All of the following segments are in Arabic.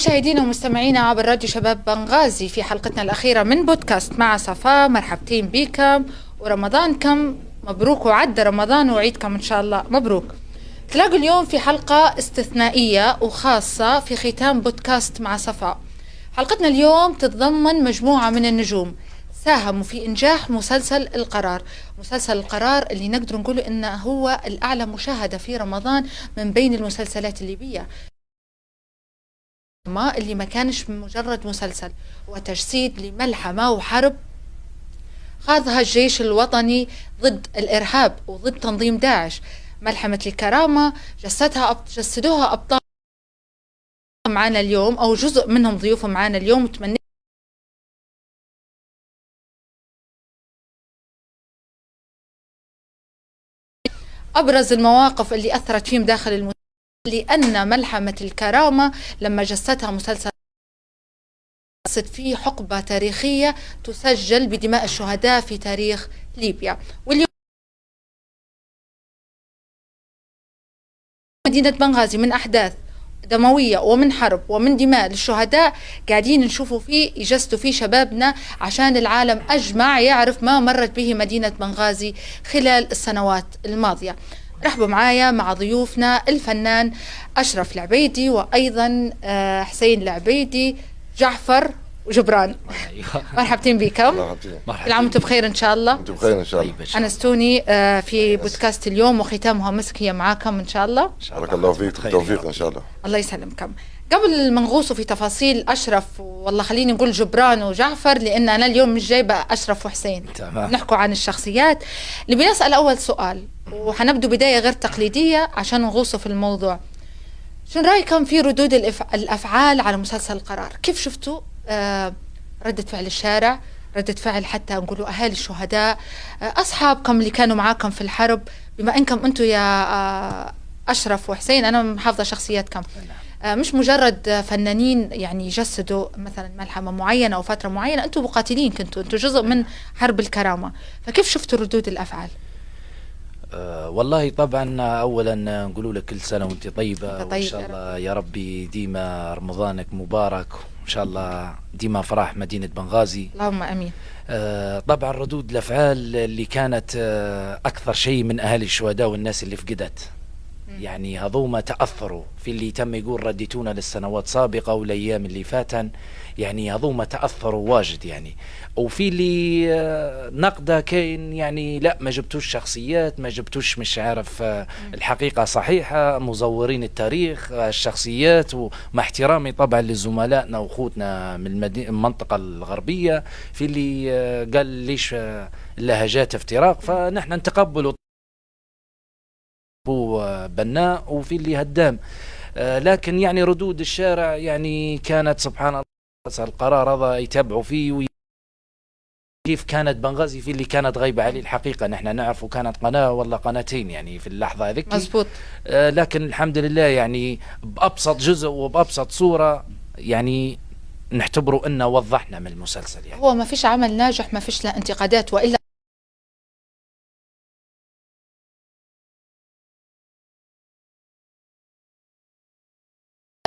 مشاهدينا ومستمعينا عبر راديو شباب بنغازي في حلقتنا الأخيرة من بودكاست مع صفاء. مرحبتين بكم ورمضانكم مبروك، وعد رمضان وعيدكم إن شاء الله مبروك. تلاقوا اليوم في حلقة استثنائية وخاصة في ختام بودكاست مع صفاء. حلقتنا اليوم تتضمن مجموعة من النجوم ساهموا في إنجاح مسلسل القرار. مسلسل القرار اللي نقدر نقول إنه هو الأعلى مشاهدة في رمضان من بين المسلسلات الليبية، اللي ما كانش مجرد مسلسل، وتجسيد لملحمة وحرب خاضها الجيش الوطني ضد الإرهاب وضد تنظيم داعش. ملحمة الكرامة جسدوها أبطال معنا اليوم، أو جزء منهم ضيوف معنا اليوم. وتمنى أبرز المواقف اللي أثرت فيهم داخل المسلسل، لأن ملحمة الكرامة لما جسدها مسلسل فيه حقبة تاريخية تسجل بدماء الشهداء في تاريخ ليبيا. واليوم مدينة بنغازي من أحداث دموية ومن حرب ومن دماء للشهداء قاعدين نشوفوا فيه يجسدوا فيه شبابنا، عشان العالم أجمع يعرف ما مرت به مدينة بنغازي خلال السنوات الماضية. رحبوا معايا مع ضيوفنا الفنان أشرف العبيدي، وأيضا حسين العبيدي، جعفر وجبران. مرحبتين بكم. كل عام وانتم بخير ان شاء الله. انتم بخير ان شاء الله. انستوني في بودكاست اليوم وختامها مسك هي معاكم ان شاء الله. بارك الله فيك، بالتوفيق ان شاء الله. الله يسلمكم. قبل ما نغوصوا في تفاصيل اشرف، والله خليني نقول جبران وجعفر، لان انا اليوم مش جايبه اشرف وحسين، نحكوا عن الشخصيات. اللي بنسال اول سؤال، وحنبدو بدايه غير تقليديه عشان نغوصوا في الموضوع. شنو رايكم في ردود الافعال على مسلسل القرار؟ كيف شفتوا ردة فعل الشارع، ردة فعل حتى نقولوا أهالي الشهداء، أصحابكم اللي كانوا معاكم في الحرب، بما أنكم أنتم يا أشرف وحسين أنا محافظة شخصياتكم، مش مجرد فنانين يعني يجسدوا مثلا ملحمة معينة أو فترة معينة، أنتم مقاتلين، كنتوا أنتم جزء من حرب الكرامة. فكيف شفتوا ردود الأفعال؟ والله طبعا اولا نقول لك كل سنه وانت طيبه، وان شاء الله يا ربي ديما رمضانك مبارك، وان شاء الله ديما فرح مدينه بنغازي، اللهم امين. طبعا ردود الافعال اللي كانت اكثر شيء من اهالي الشهداء والناس اللي فقدت، يعني هذوما تاثروا في اللي تم يقول رديتونا للسنوات سابقه والايام اللي فاتن، يعني هذوما تاثروا واجد يعني. وفي اللي نقده كاين يعني لا ما جبتوش شخصيات، ما جبتوش مش عارف الحقيقه صحيحه، مزورين التاريخ الشخصيات. ومع احترامي طبعا لزملائنا واخوتنا من المنطقه الغربيه، في اللي قال ليش اللهجات افتراق، فنحن نتقبل بناء، وفي اللي هدام. لكن يعني ردود الشارع يعني كانت سبحان الله. القرار هذا يتابعوا فيه كيف كانت بنغازي، في اللي كانت غايبة عليه الحقيقة نحن نعرف، وكانت قناة ولا قناتين يعني في اللحظة هذيك مزبوط. لكن الحمد لله يعني بأبسط جزء وبأبسط صورة يعني نعتبره أنه وضحنا من المسلسل. يعني هو ما فيش عمل ناجح ما فيش له انتقادات، وإلا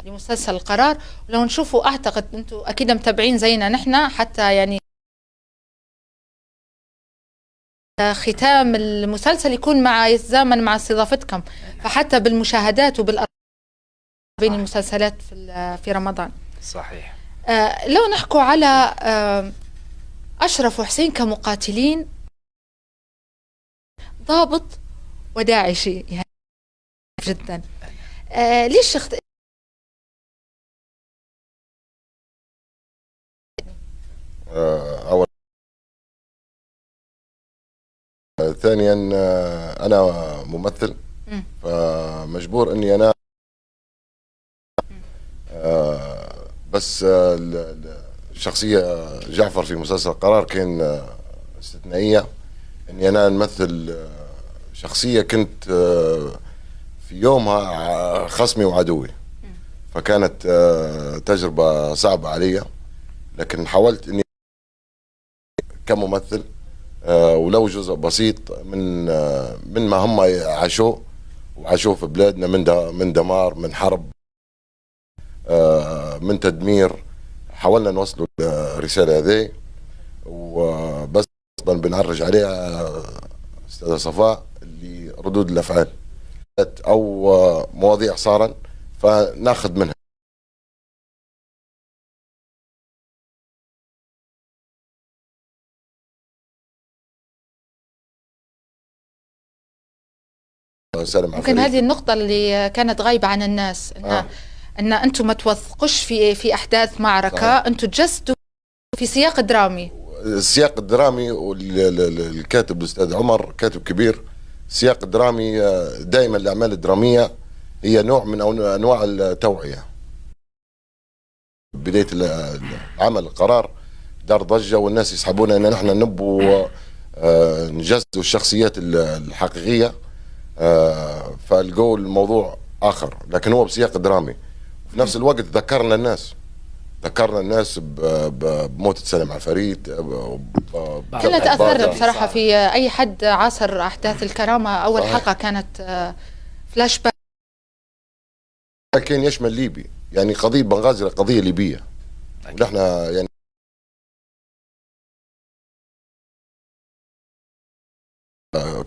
لمسلسل القرار. ولو نشوفوا أعتقد أنتم أكيد متابعين زينا نحن، حتى يعني ختام المسلسل يكون يتزامن مع استضافتكم، فحتى بالمشاهدات وبالأرقام بين المسلسلات في رمضان. صحيح. لو نحكوا على أشرف وحسين كمقاتلين، ضابط وداعشي يعني جدا، ليش أول ثانيا أنا ممثل، فمجبور إني أنا بس الشخصية جعفر في مسلسل قرار كان استثنائية، إني أنا نمثل شخصية كنت في يومها خصمي وعدوي، فكانت تجربة صعبة علي، لكن حاولت إني كممثل ولو جزء بسيط من ما هم عاشوه في بلادنا من دمار، من حرب، من تدمير. حاولنا نوصلوا الرسالة هذه، وبس بنعرج عليها أستاذة صفاء اللي ردود الأفعال أو مواضيع صارا فناخذ منها. ممكن هذه النقطة اللي كانت غايبة عن الناس، ان انتم ما توثقوش في احداث معركة، انتم تجسدوا في سياق درامي. السياق الدرامي، والكاتب الاستاذ عمر كاتب كبير. السياق الدرامي دائما الاعمال الدرامية هي نوع من انواع التوعية. بداية العمل القرار دار ضجة والناس يسحبونا ان نحن نبوا نجسدوا الشخصيات الحقيقية، فالقوا الموضوع آخر، لكن هو بسياق درامي. في نفس الوقت ذكرنا الناس بموتة سلام عفاريت. كلنا تأثرنا بصراحة. في أي حد عاصر أحداث الكرامة أول حلقة كانت فلاش باك. كان يشمل ليبي، يعني قضية بنغازي قضية ليبية، ونحن يعني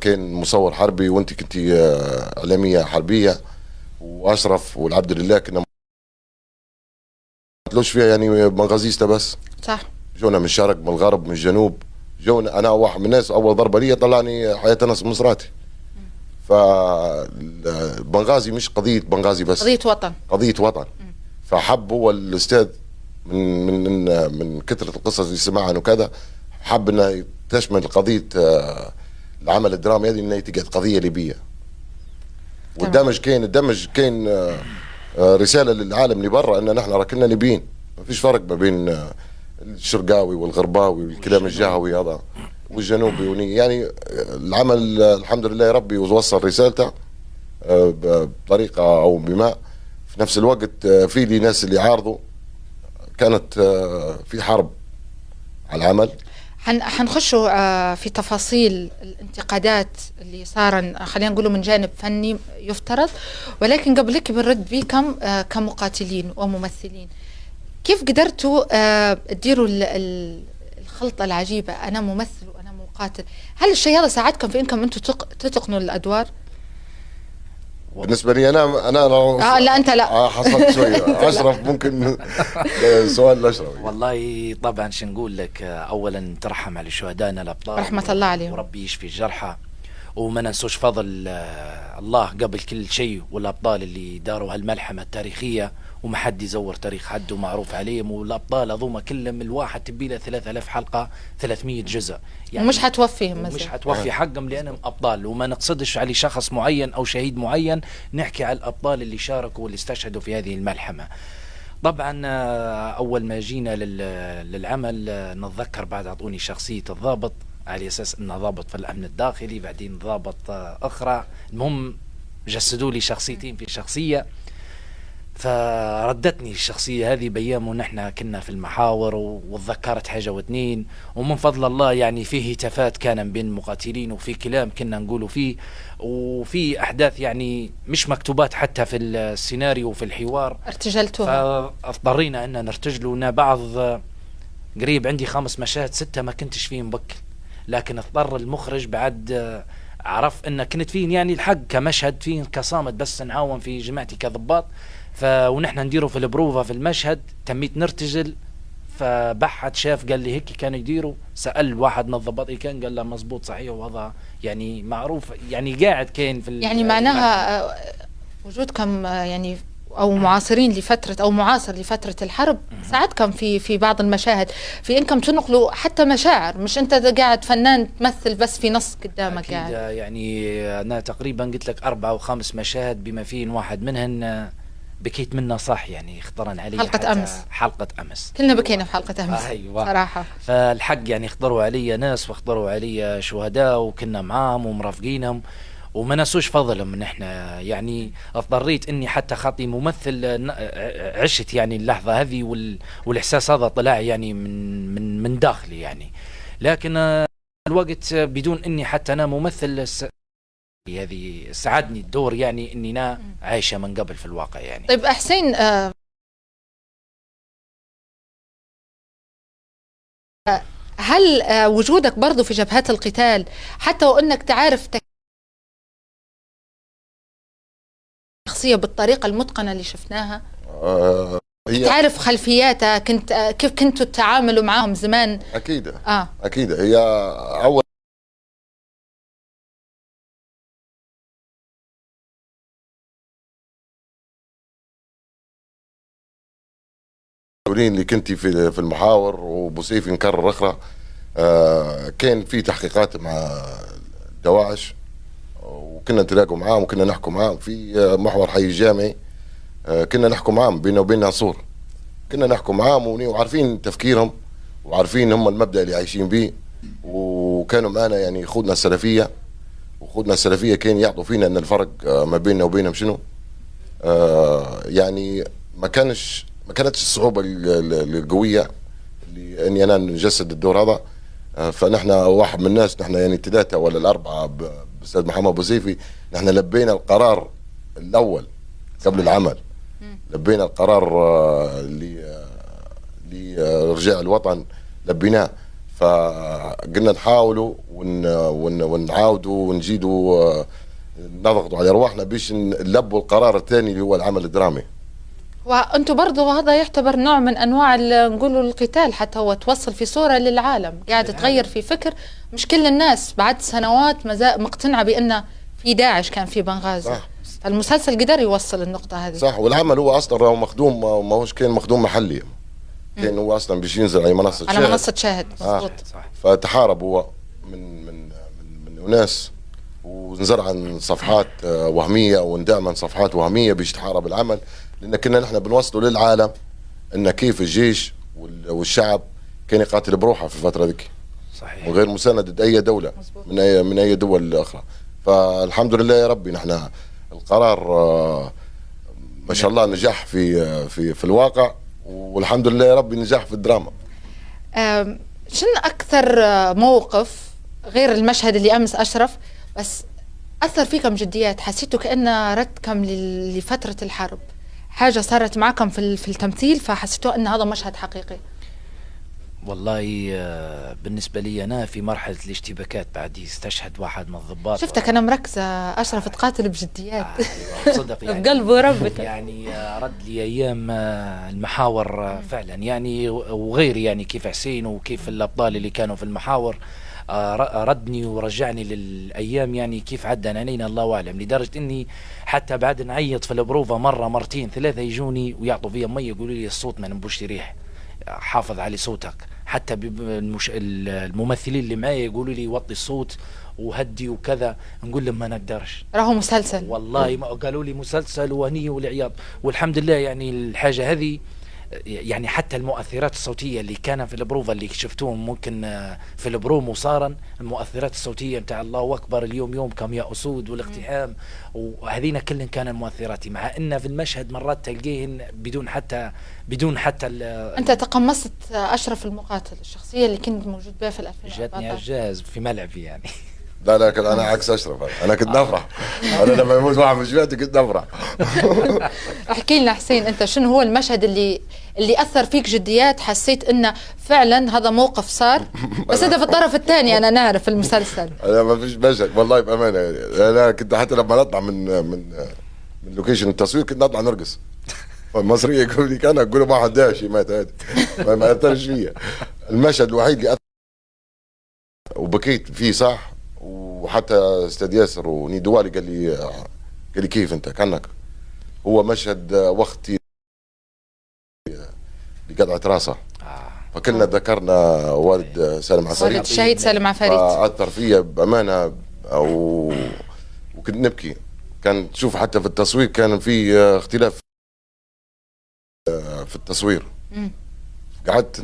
كان مصور حربي وانت كنتي اعلاميه حربيه، واشرف والعبد لله كنا ما قتلوش فيها يعني بنغازيستا بس. صح. جونا من الشرق من الغرب من الجنوب، جونا انا واحد من الناس اول ضربه لي طلعني حياه انس مصراتي. فبنغازي مش قضيه بنغازي بس، قضيه وطن. فحب هو الاستاذ من كثره القصص اللي سمعها وكذا، حب انه تشمل قضيه العمل الدرامي هذه انها تقعد قضيه ليبيه. والدمج كاين رساله للعالم اللي برا ان نحن راكلنا ليبيين، ما فيش فرق ما بين الشرقاوي والغرباوي والكلام الجهوي هذا والجنوبي. يعني العمل الحمد لله يا ربي وصل رسالته بطريقه او بما. في نفس الوقت في لي ناس اللي عارضوا، كانت في حرب على العمل. حنخشوا في تفاصيل الانتقادات اللي صار، خلينا نقوله من جانب فني يفترض، ولكن قبل هيك بنرد بكم كمقاتلين وممثلين. كيف قدرتوا تديروا الخلطة العجيبة، أنا ممثل وأنا مقاتل؟ هل الشيء هذا ساعدكم في إنكم أنتم تتقنوا الأدوار؟ بالنسبة لي أنا لا أنت لا حصلت شوية. أشرف ممكن سؤال لأشرف. والله طبعا شو نقول لك، أولا ترحم على شهدائنا الأبطال، رحمة الله عليهم، وربي يشفي الجرحى، وما ننسوش فضل الله قبل كل شيء، والأبطال اللي داروا هالملحمة التاريخية وما حد يزور تاريخ حد ومعروف عليهم. والأبطال هذوما كلهم الواحد تبي له 3000 حلقة 300 جزء، يعني ومش حتوفيهم، مش حتوفي حقهم لأنهم أبطال. وما نقصدش على شخص معين أو شهيد معين، نحكي على الأبطال اللي شاركوا واللي استشهدوا في هذه الملحمة. طبعا أول ما جينا للعمل نتذكر بعد أعطوني شخصية الضابط على أساس أنه ضابط في الأمن الداخلي، بعدين ضابط أخرى، المهم جسدوا لي شخصيتين في شخصية. فردتني الشخصية هذه بأيام ونحن كنا في المحاور، وتذكرت حاجة واثنين، ومن فضل الله يعني فيه هتافات كان بين المقاتلين، وفي كلام كنا نقوله فيه، وفي أحداث يعني مش مكتوبات حتى في السيناريو وفي الحوار ارتجلتوها. فاضطرينا أن نرتجلوا بعض. قريب عندي 5 مشاهد 6 ما كنتش فيهم بك، لكن اضطر المخرج بعد عرف ان كنت فين يعني الحق كمشهد فين كصامت، بس نعاون في جماعتي كضباط. ونحن نديروا في البروفا في المشهد، تميت نرتجل، فبحث شاف قال لي هيك كانوا يديروا. سأل واحد من الضباط كان قال له مزبوط صحيح، وهذا يعني معروف يعني قاعد كان في يعني معناها وجودكم يعني او معاصرين لفتره او معاصر لفتره الحرب ساعدكم في بعض المشاهد في انكم تنقلوا حتى مشاعر، مش انت قاعد فنان تمثل بس في نص قدامك قاعد. يعني انا تقريبا قلت لك 4 أو 5 مشاهد بما فيه واحد منهن بكيت منه صح، يعني اخترن علي حلقة أمس كلنا بكينا في حلقة أمس. أيوة. صراحة فالحق يعني اختاروا علي ناس واختاروا علي شهداء وكنا معاهم ومرافقينهم، وما نسوش فضلهم من احنا. يعني اضطريت اني حتى خاطي ممثل عشت يعني اللحظة هذه والاحساس هذا طلع يعني من داخلي يعني، لكن الوقت بدون اني حتى انا ممثل هذه ساعدني الدور يعني اني انا عايشة من قبل في الواقع يعني. طيب حسين هل وجودك برضو في جبهات القتال حتى وانك تعرف شخصية بالطريقة المتقنة اللي شفناها، تعرف خلفياتها، كيف كنتوا تتعاملوا معاهم زمان؟ اكيد اكيد. هي اول اللي كنتي في المحاور وبوسيفي نكرر اخرى، كان في تحقيقات مع دواعش وكنا نتلاقوا معاهم وكنا نحكوا معاهم في محور حي الجامعي. كنا نحكوا معاهم بيننا وبين عصور، كنا نحكوا معاهم وعارفين تفكيرهم وعارفين هم المبدأ اللي عايشين به، وكانوا معنا يعني خوضنا السلفية، وخوضنا السلفية كان يعطوا فينا ان الفرق ما بيننا وبينهم شنو. يعني ما كانتش الصعوبة القوية اللي اني انا نجسد الدور هذا. فنحن واحد من الناس، نحن يعني الثلاثة ولا الأربعة بأستاذ محمد بوسيفي، نحن لبينا القرار الأول قبل العمل، لبينا القرار لرجاء الوطن لبيناه. فقلنا نحاولوا ونعاودوا ونجيدوا نضغطوا على أرواحنا باش نلبوا القرار الثاني اللي هو العمل الدرامي. وانتم برضو هذا يعتبر نوع من انواع نقولوا القتال، حتى هو توصل في صورة للعالم، قاعد تغير في فكر مش كل الناس بعد سنوات مقتنعة بأن في داعش كان في بنغازي. المسلسل قدر يوصل النقطة هذه. صح. والعمل هو اصلا هو مخدوم، ما هوش كان مخدوم محلي، كان هو اصلا باش ينزل على منصة شاهد. على منصة شاهد مضبوط. صح. فتحارب هو من أناس ونزرع عن صفحات وهمية وندعم عن صفحات وهمية باش تحارب العمل، لأن كنا نحن بنوصلوا للعالم أن كيف الجيش والشعب كان يقاتل بروحه في الفترة ذيك. صحيح. وغير مساندة أي دولة من أي دول أخرى. فالحمد لله يا ربي نحن القرار ما شاء الله نجح في الواقع، والحمد لله يا ربي نجح في الدراما. شنو أكثر موقف غير المشهد اللي أمس أشرف بس أثر فيكم جديات، حسيتوا كأنه ردكم لفترة الحرب، حاجة صارت معكم في التمثيل فحسيتوا أن هذا مشهد حقيقي؟ والله بالنسبة لي أنا في مرحلة الاشتباكات بعد يستشهد واحد من الضباط. شفتك أنا مركزة أشرف تقاتل بجديات. صدق يعني. في قلبه وربك. يعني رد لي أيام المحاور فعلا يعني، وغيري يعني كيف حسين وكيف الأبطال اللي كانوا في المحاور، ردني ورجعني للأيام يعني كيف عدى علينا الله أعلم، لدرجة إني حتى بعد نعيط في البروفة مرة مرتين ثلاثة يجوني ويعطوا فيها مية يقولوا لي الصوت ما نبوش ريح، حافظ على صوتك. حتى الممثلين اللي معي يقولوا لي وطي الصوت وهدي وكذا، نقول لهم ما نقدرش، راهو مسلسل والله. ما قالوا لي مسلسل وهني والعياط. والحمد لله يعني الحاجة هذه يعني حتى المؤثرات الصوتية اللي كان في البروفا اللي شفتوهم ممكن في البرومو صارا، المؤثرات الصوتية نتاع الله أكبر اليوم يوم كم يا أسود والاقتحام وهذين كلهم كان مؤثراتي، مع إن في المشهد مرات تلقيهن بدون حتى أنت تقمصت أشرف المقاتل، الشخصية اللي كنت موجود بها في 2014. جاتني على الجهاز في ملعبي يعني. لا انا عكس اشرف، انا كنت نفرح. انا لما يموت واحد من جواتي كنت نفرح. احكي لنا حسين، انت شنو هو المشهد اللي اثر فيك جديات، حسيت انه فعلا هذا موقف صار بس انت في الطرف الثاني انا نعرف المسلسل. انا ما فيش مشهد والله بامانه، انا كنت حتى لما نطلع من لوكيشن التصوير كنت نطلع نرقص. المصريه يقول لي كان اقول ما حد داعش مات هذا ما اثرش فيا. المشهد الوحيد اللي وبكيت فيه صح، وحتى استاذ ياسر ونيدوالي قال لي كيف انت كانك، هو مشهد وقتي لقطعة راسه. فكلنا ذكرنا والد سالم عفاريت، والد الشهيد سالم عفاريت، اثر فيا بامانه وكنت نبكي. كان تشوف حتى في التصوير كان في اختلاف في التصوير. قعدت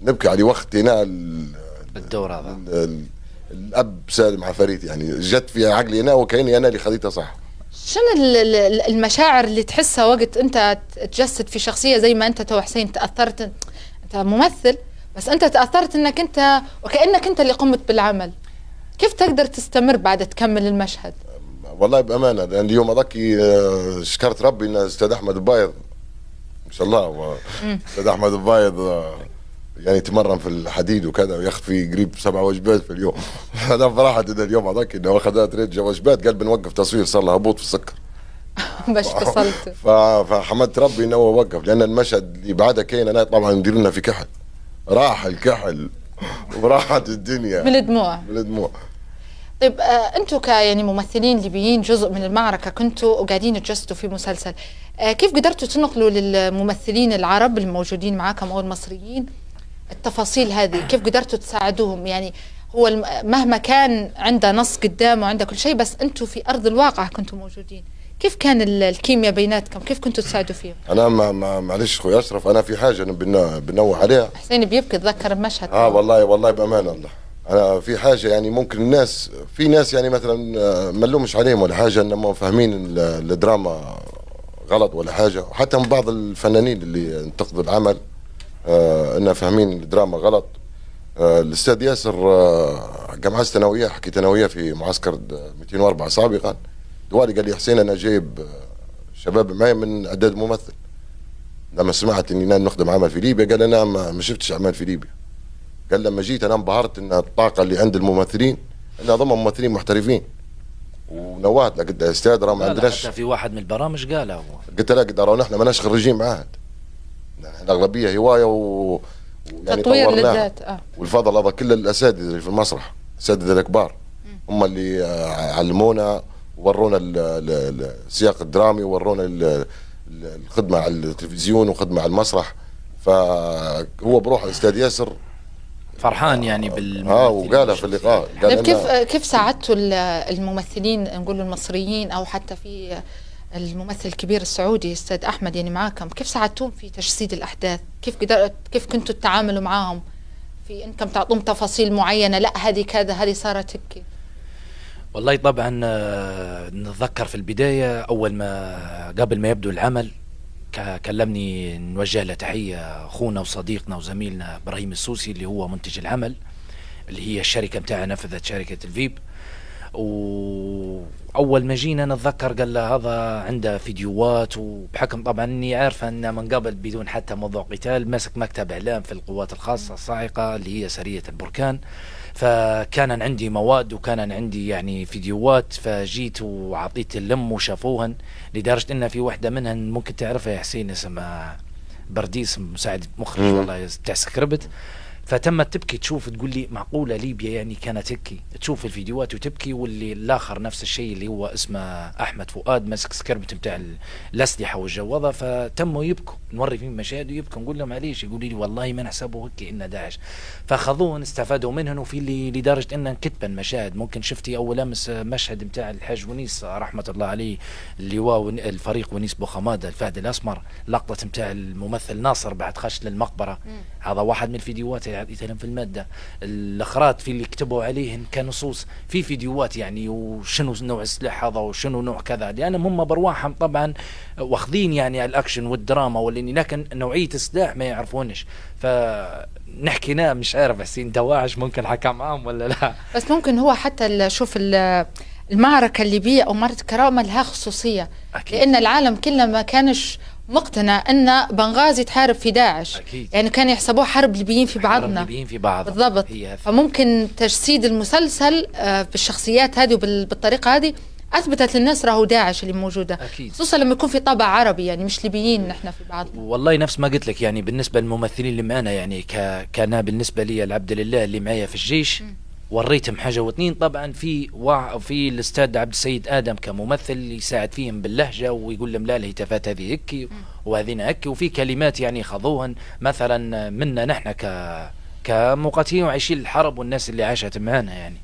نبكي على وقت هنا بالدور هذا الاب سالم عفاريت، يعني جت في عقلي انا وكاني انا اللي خذيتها صح. شنو المشاعر اللي تحسها وقت انت تجسد في شخصيه زي ما انت تو حسين تاثرت؟ انت ممثل بس انت تاثرت انك انت وكانك انت اللي قمت بالعمل، كيف تقدر تستمر بعد تكمل المشهد؟ والله بامانه لان اليوم اذكي شكرت ربي ان استاذ احمد البايض ما شاء الله، استاذ احمد البايض يعني يتمرن في الحديد وكذا وياخذ فيه قريب 7 وجبات في اليوم. انا فرحت ان اليوم هذاك انه اخذت ريت وجبات، قال بنوقف تصوير صار له هبوط في السكر. باش فصلت. فحمدت ربي انه هو وقف، لان المشهد اللي بعدها كاين انا طبعا ندير لنا في كحل، راح الكحل وراحت الدنيا من الدموع. من الدموع. طيب انتم يعني ممثلين ليبيين جزء من المعركه كنتوا قاعدين تجسدوا في مسلسل، كيف قدرتوا تنقلوا للممثلين العرب الموجودين معاكم او المصريين التفاصيل هذه؟ كيف قدرتوا تساعدوهم؟ يعني هو مهما كان عنده نص قدامه وعنده كل شيء، بس انتم في ارض الواقع كنتوا موجودين، كيف كان الكيمياء بيناتكم؟ كيف كنتوا تساعدوا فيهم؟ انا معلش خويا اشرف، انا في حاجه بنوه عليها. حسين بيبكي، تذكر المشهد. والله بامان الله، انا في حاجه يعني ممكن الناس، في ناس يعني مثلا ما نلومش عليهم ولا حاجه انهم فاهمين الدراما غلط ولا حاجه، وحتى من بعض الفنانين اللي انتقدوا العمل انهم فاهمين الدراما غلط. الاستاذ ياسر جمعت ثانويه، حكيت ثانويه في معسكر 204 سابقا، دوالي قال لي حسين انا جايب شباب معي من اعداد ممثل، لما سمعت اني نخدم عمل في ليبيا قال انا ما شفتش اعمال في ليبيا. قال لما جيت انا انبهرت ان الطاقه اللي عند الممثلين انها ضم ممثلين محترفين، ونوعت لك يا استاذ راه ما عندناش. حتى في واحد من البرامج قالها هو، قلت له قد نحن ماناش خريجين معاهد، الاغلبيه هوايه يعني تطوير للذات. والفضل هذا كل الاساتذه اللي في المسرح، الاساتذه الكبار هم اللي علمونا وورونا السياق الدرامي، وورونا الخدمه على التلفزيون وخدمه على المسرح. فهو بروح الاستاذ ياسر فرحان يعني وقالها في اللقاء. قال كيف ساعدتوا الممثلين نقول المصريين او حتى في الممثل الكبير السعودي استاذ احمد يعني معاكم، كيف ساعدتوهم في تجسيد الاحداث؟ كيف كنتوا تتعاملوا معاهم في انكم تعطوهم تفاصيل معينه؟ لا هذه كذا، هذه صارت هيك. والله طبعا نتذكر في البدايه اول ما قبل ما يبدو العمل كلمني، نوجه له تحيه اخونا وصديقنا وزميلنا ابراهيم السوسي اللي هو منتج العمل، اللي هي الشركه بتاعها نفذت شركه الفيب. واول ما جينا نتذكر قال له هذا عنده فيديوهات، وبحكم طبعا اني عارفه انه من قبل بدون حتى موضوع قتال ماسك مكتب اعلام في القوات الخاصه الصاعقه اللي هي سريه البركان، فكان عندي مواد وكان عندي يعني فيديوهات، فجيت وعطيت اللم وشافوهن، لدرجه ان في واحده منهن ممكن تعرفها يا حسين اسمها برديس، مساعد مخرج والله بتاع سكريبت، فتمت تبكي تشوف تقول لي معقوله ليبيا يعني كانت هيك، تشوف الفيديوهات وتبكي. واللي الاخر نفس الشيء اللي هو اسمه احمد فؤاد ماسك سكربت بتاع الاسلحه والجوضه، فتموا يبكوا، نوري فيهم مشاهد ويبكوا، نقول لهم معليش، يقولوا لي والله ما نحسبوا هيك ان داعش، فاخذوهن استفادوا منهن. وفي اللي لدرجه ان كتبا مشاهد، ممكن شفتي اول امس مشهد بتاع الحاج ونيس رحمه الله عليه، اللواء الفريق ونيس بوخماده الفهد الاسمر، لقطه بتاع الممثل ناصر بعد خش للمقبره، هذا واحد من الفيديوهات يتكلم في المادة. الأخرات في اللي كتبوا عليهن كنصوص في فيديوهات يعني، وشنو نوع السلاح هذا وشنو نوع كذا، لأن هم برواحهم طبعا واخذين يعني الأكشن والدراما واللي، لكن نوعية السلاح ما يعرفونش. فنحكينا مش عارف حسين دواعش ممكن حكى معهم ولا لا، بس ممكن هو حتى شوف المعركة الليبية أو معركة كرامة لها خصوصية أكيد. لأن العالم كله ما كانش مقتنع أن بنغازي تحارب في داعش أكيد. يعني كانوا يحسبوه حرب ليبيين في بعضنا، بالضبط. فممكن تجسيد المسلسل بالشخصيات هذه وبالطريقة هذه أثبتت للناس راهو داعش اللي موجودة أكيد. خصوصا لما يكون في طابع عربي يعني مش ليبيين نحن في بعضنا. والله نفس ما قلت لك يعني بالنسبة للممثلين اللي معنا يعني كان بالنسبة لي العبد لله اللي معايا في الجيش وريتهم حاجه واثنين. طبعا في الاستاذ عبد السيد ادم كممثل يساعد فيهم باللهجه ويقول لهم لا الهتافات هذه هيك وهذين هيك، وفي كلمات يعني خذوهن مثلا منا نحن كمقاتلين وعايشين الحرب والناس اللي عاشت معنا يعني،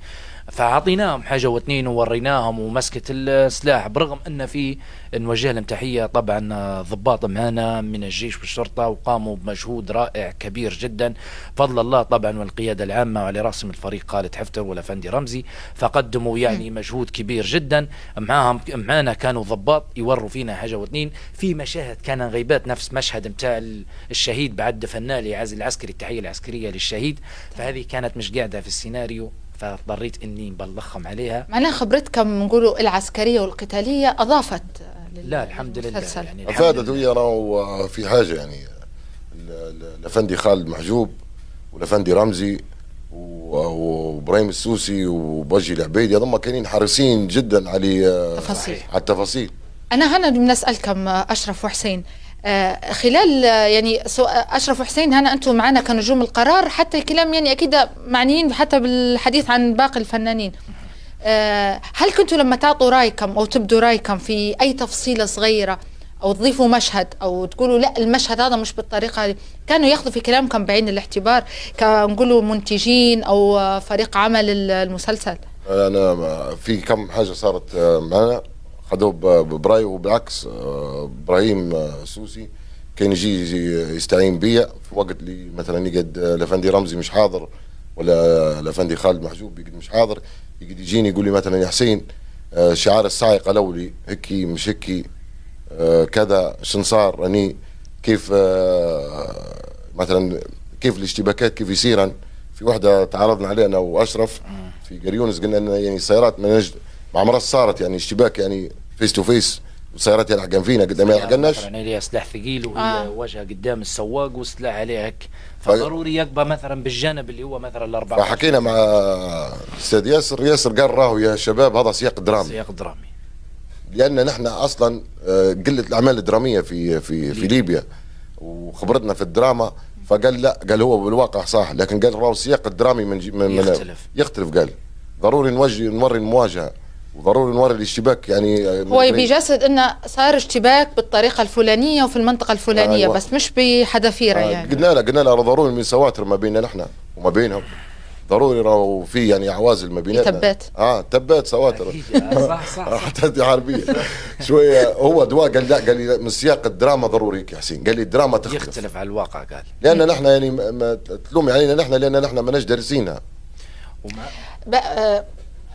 فعطيناهم حاجه واثنين ووريناهم ومسكه السلاح، برغم ان في نوجه لهم تحيه طبعا ضباط معنا من الجيش والشرطه وقاموا بمجهود رائع كبير جدا فضل الله طبعا، والقياده العامه وعلى راسهم الفريق خالد حفتر والافندي رمزي، فقدموا يعني مجهود كبير جدا معنا كانوا ضباط يوروا فينا حاجه واثنين. في مشاهد كان غيبات نفس مشهد بتاع الشهيد بعد دفناه لعزل العسكري، التحيه العسكريه للشهيد، فهذه كانت مش قاعده في السيناريو فاضطريت اني بلخم عليها. معناها خبرتكم نقولوا العسكريه والقتاليه اضافت لا الحمد لله يعني افادت. ويا راهو في حاجه يعني الافندي خالد محجوب والافندي رمزي وابراهيم السوسي وبوجي العبيدي، هذول كانوا حريصين جدا على التفاصيل. انا هنا بنسالكم اشرف وحسين، خلال يعني اشرف وحسين هنا انتم معنا كنجوم القرار، حتى الكلام يعني اكيد معنيين حتى بالحديث عن باقي الفنانين. هل كنتوا لما تعطوا رايكم او تبدوا رايكم في اي تفصيله صغيره او تضيفوا مشهد او تقولوا لا المشهد هذا مش بالطريقه هذه، كانوا ياخذوا في كلامكم بعين الاعتبار كنقولوا منتجين او فريق عمل المسلسل؟ انا في كم حاجه صارت معنا خذوه برايه، وبالعكس ابراهيم سوسي كان يجي يستعين بيا في وقت اللي مثلا يقعد الافندي رمزي مش حاضر ولا الافندي خالد محجوب يقعد مش حاضر، يقعد يجيني يقول لي مثلا يا حسين شعار الصاعقه الاولي هيكي مش هيكي كذا شن صار راني كيف مثلا كيف الاشتباكات كيف يصيرن. في وحده تعرضنا عليها انا واشرف في قريونس، قلنا ان يعني السيارات ما عمرها صارت يعني اشتباك يعني فيس تو فيس، والسيارات يلحقن فينا قدام ما يلحقناش، مثلا عليها سلاح ثقيل وهي وجهها قدام السواق وسلاح عليها هيك، فضروري يقبى مثلا بالجانب اللي هو مثلا الاربعه. فحكينا مع الاستاذ ياسر قال راهو يا شباب هذا سياق درامي، لان نحن اصلا قله الاعمال الدراميه في ليبيا وخبرتنا في الدراما، فقال لا، قال هو بالواقع صح، لكن قال راهو السياق الدرامي من يختلف، قال ضروري نوري المواجهه وضروري نوري الاشتباك. يعني هو بيجسد انه صار اشتباك بالطريقه الفلانيه وفي المنطقه الفلانيه بس مش بحذافيره يعني. قلنا له ضروري من سواتر ما بيننا نحن وما بينهم، ضروري راهو في يعني عوازل ما بيناتنا، تبات سواتر صح حتى حربيه شويه. هو دواء قال لا، قال لي من سياق الدراما ضروري يا حسين، قال لي الدراما يختلف على الواقع، قال لان نحن يعني ما تلومي علينا نحن لان نحن ماناش دارسينها.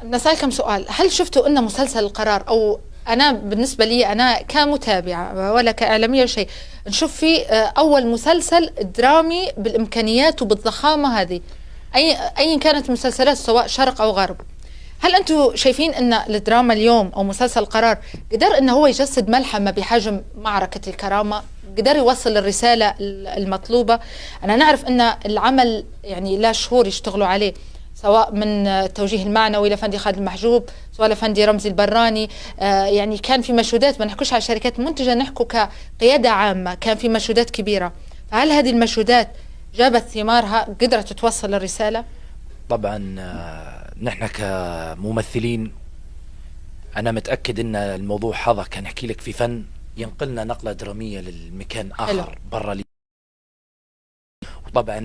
نسألكم سؤال، هل شفتوا ان مسلسل القرار، او انا بالنسبه لي انا كمتابعه ولا كاعلاميه شيء، نشوف فيه اول مسلسل درامي بالامكانيات وبالضخامه هذه اي كانت المسلسلات سواء شرق او غرب؟ هل انتم شايفين ان الدراما اليوم او مسلسل القرار قدر انه هو يجسد ملحمه بحجم معركه الكرامه، قدر يوصل الرساله المطلوبه؟ انا نعرف ان العمل يعني لا شهور يشتغلوا عليه، سواء من التوجيه المعنوي لفندي خالد المحجوب، سواء لفندي رمزي البراني، يعني كان في مشهودات، ما نحكوش على شركات منتجه، نحكوا كقياده عامه، كان في مشهودات كبيره. فهل هذه المشهودات جابت ثمارها، قدرت توصل الرساله؟ طبعا نحن كممثلين انا متاكد ان الموضوع هذا كان يحكي لك في فن ينقلنا نقله دراميه للمكان اخر برا لي. وطبعا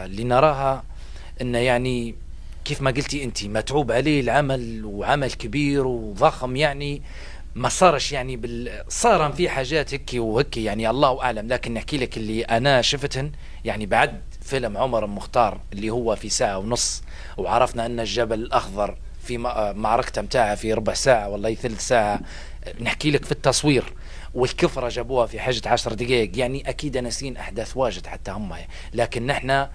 اللي نراها ان يعني كيف ما قلتي انت متعوب عليه العمل، وعمل كبير وضخم، يعني ما صارش يعني صار في حاجات هيك وهيك يعني الله اعلم، لكن نحكي لك اللي انا شفتهن يعني بعد فيلم عمر المختار اللي هو في ساعة ونص، وعرفنا ان الجبل الاخضر في معركته متاعها في ربع ساعة والله ثلث ساعة، نحكي لك في التصوير والكفرة جابوها في حاجة 10 دقائق، يعني اكيد ناسين احداث واجد حتى هم، لكن نحن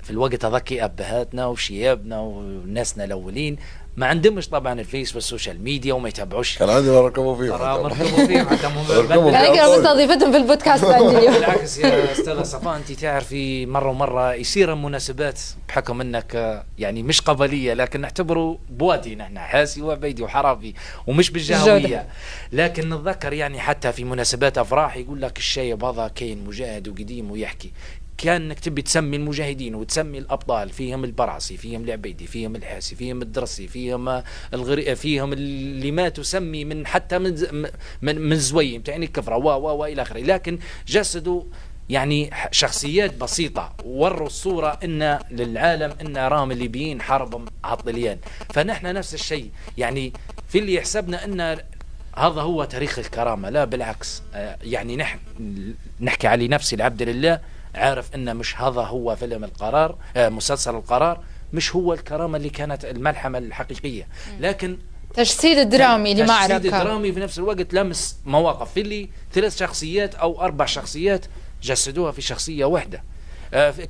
في الوقت هذاك ابهاتنا وشيابنا وناسنا الاولين ما عندهمش طبعا الفيس والسوشيال ميديا وما يتابعوش. كان عندي مركبوا فيهم انا مستضيفتهم في البودكاست عندي اليوم. بالعكس يا استاذه صفاء، انت تعرفي مره ومره يصير مناسبات بحكم انك يعني مش قبليه، لكن نعتبره بوادي نحن حاسي وعبيدي وحرافي ومش بالجهويه، لكن نتذكر يعني حتى في مناسبات افراح يقول لك الشايب هذا كاين مجاهد وقديم ويحكي. كان انك تبي تسمي المجاهدين وتسمي الابطال، فيهم البرعسي، فيهم العبيدي، فيهم الحاسي، فيهم الدرسي، فيهم فيهم اللي ما تسمي من حتى من زويم يعني الكفره و الى اخره، لكن جسدوا يعني شخصيات بسيطه وروا الصوره ان للعالم ان راهم الليبيين حرب عطليان. فنحن نفس الشيء يعني في اللي يحسبنا ان هذا هو تاريخ الكرامه، لا بالعكس، يعني نحكي على نفسي العبد لله عارف ان مش هذا هو فيلم القرار، مسلسل القرار مش هو الكرامه اللي كانت الملحمه الحقيقيه، لكن تجسيد الدرامي لمعركه، تجسيد درامي في نفس الوقت لمس مواقف في اللي 3 شخصيات او 4 شخصيات جسدوها في شخصيه واحده.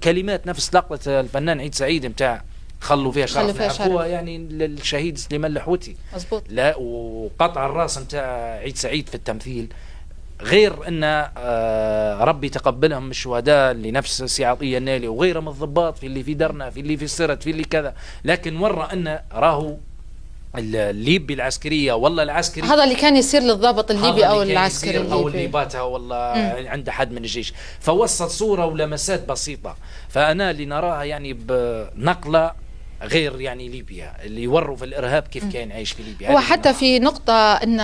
كلمات نفس لقطه الفنان عيد سعيد متاع خلوا فيها شرف هو يعني للشهيد سليمان الحوتي، مزبوط. لا وقطع الراس متاع عيد سعيد في التمثيل غير أن ربي تقبلهم من الشهداء اللي نفس سي عطية النالي وغيرهم من الضباط، في اللي في درنا، في اللي في السرت، في اللي كذا، لكن ورى أن راهو الليبي العسكرية والله العسكري هذا اللي كان يصير للضابط الليبي أو العسكري الليبي أو اللي باتها والله عند حد من الجيش، فوصل صورة ولمسات بسيطة. فأنا اللي نراها يعني بنقلة غير يعني ليبيا اللي يوروا في الإرهاب كيف كان عايش في ليبيا. وحتى في نقطة أن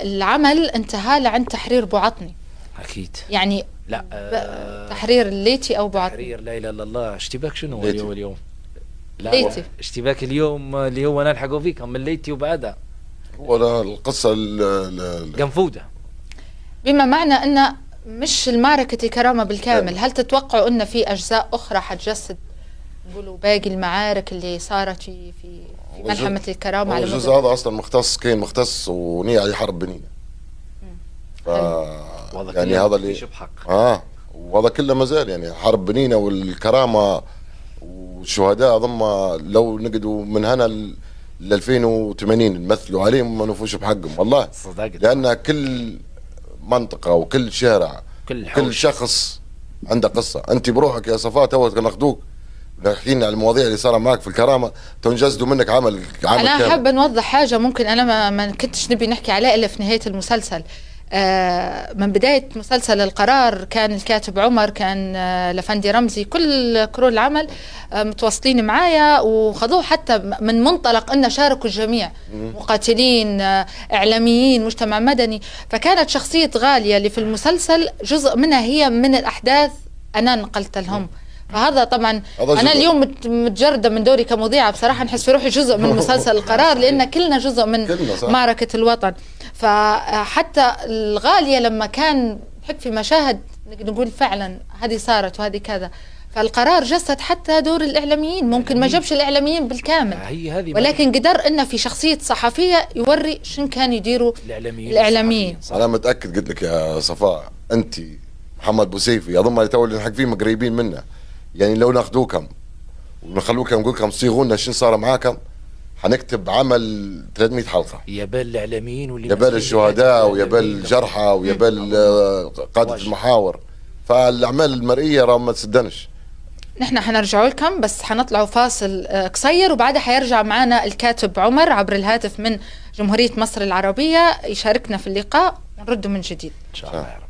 العمل انتهى لعند تحرير بوعطني. أكيد يعني لا تحرير الليتي أو بوعطني. تحرير لا إله إلا الله. اشتباك شنو اليوم؟ لا ليتي. اشتباك اليوم اللي هو نلحقوا فيكم من ليتي وبعدها ولا القصة قنفودة، بما معنى أن مش المعركة الكرامة بالكامل. هل تتوقعوا أن في أجزاء أخرى حتجسد نقولوا باقي المعارك اللي صارت في ملحمة الكرامة؟ على الجزء هذا أصلا كان مختص ونية على حرب بنينة. يعني هذا اللي وهذا كله ما زال يعني حرب بنينة والكرامة والشهداء ضم لو نقدوا من هنا ل 2080 نمثلوا عليهم ما نفوش بحقهم والله. لأن كل منطقة وكل شارع كل شخص عنده قصة. أنت بروحك يا صفاء تو ناخذوك نحكينا على المواضيع اللي صار معك في الكرامة تنجزدوا منك عمل أنا كامل. حابة نوضح حاجة ممكن أنا ما كنتش نبي نحكي عليها إلا في نهاية المسلسل. من بداية مسلسل القرار كان الكاتب عمر، كان لفندي رمزي، كل كرو العمل متواصلين معايا وخذوه حتى من منطلق أن شاركوا الجميع، مقاتلين، إعلاميين، مجتمع مدني. فكانت شخصية غالية اللي في المسلسل جزء منها هي من الأحداث أنا نقلت لهم. فهذا طبعا أنا اليوم متجردة من دوري كمذيعة بصراحة، نحس في روحي جزء من مسلسل القرار لأن كلنا جزء من معركة الوطن. فحتى الغالية لما كان نحب في مشاهد نقول فعلا هذه صارت وهذه كذا، فالقرار جسد حتى دور الإعلاميين. ممكن ما جابش الإعلاميين بالكامل ولكن قدر إنه في شخصية صحفية يوري شن كان يديروا الإعلاميين. أنا متأكد قلت لك يا صفاء أنت محمد بوسيفي أظن اللي تو اللي نحكي فيه قريبين منا، يعني لو ناخذوكم ونخلوكم نقولكم صيغوا لنا شنو صار معاكم حنكتب عمل 300 حلقة. يا بال الإعلاميين يا بال الشهداء ويا بال الجرحى ويا بال قادة المحاور. فالأعمال المرئية راه ما تسدنش. نحن حنرجعوا لكم بس حنطلعوا فاصل قصير وبعدها حيرجع معنا الكاتب عمر عبر الهاتف من جمهورية مصر العربية يشاركنا في اللقاء ونرده من جديد إن شاء الله يا رب.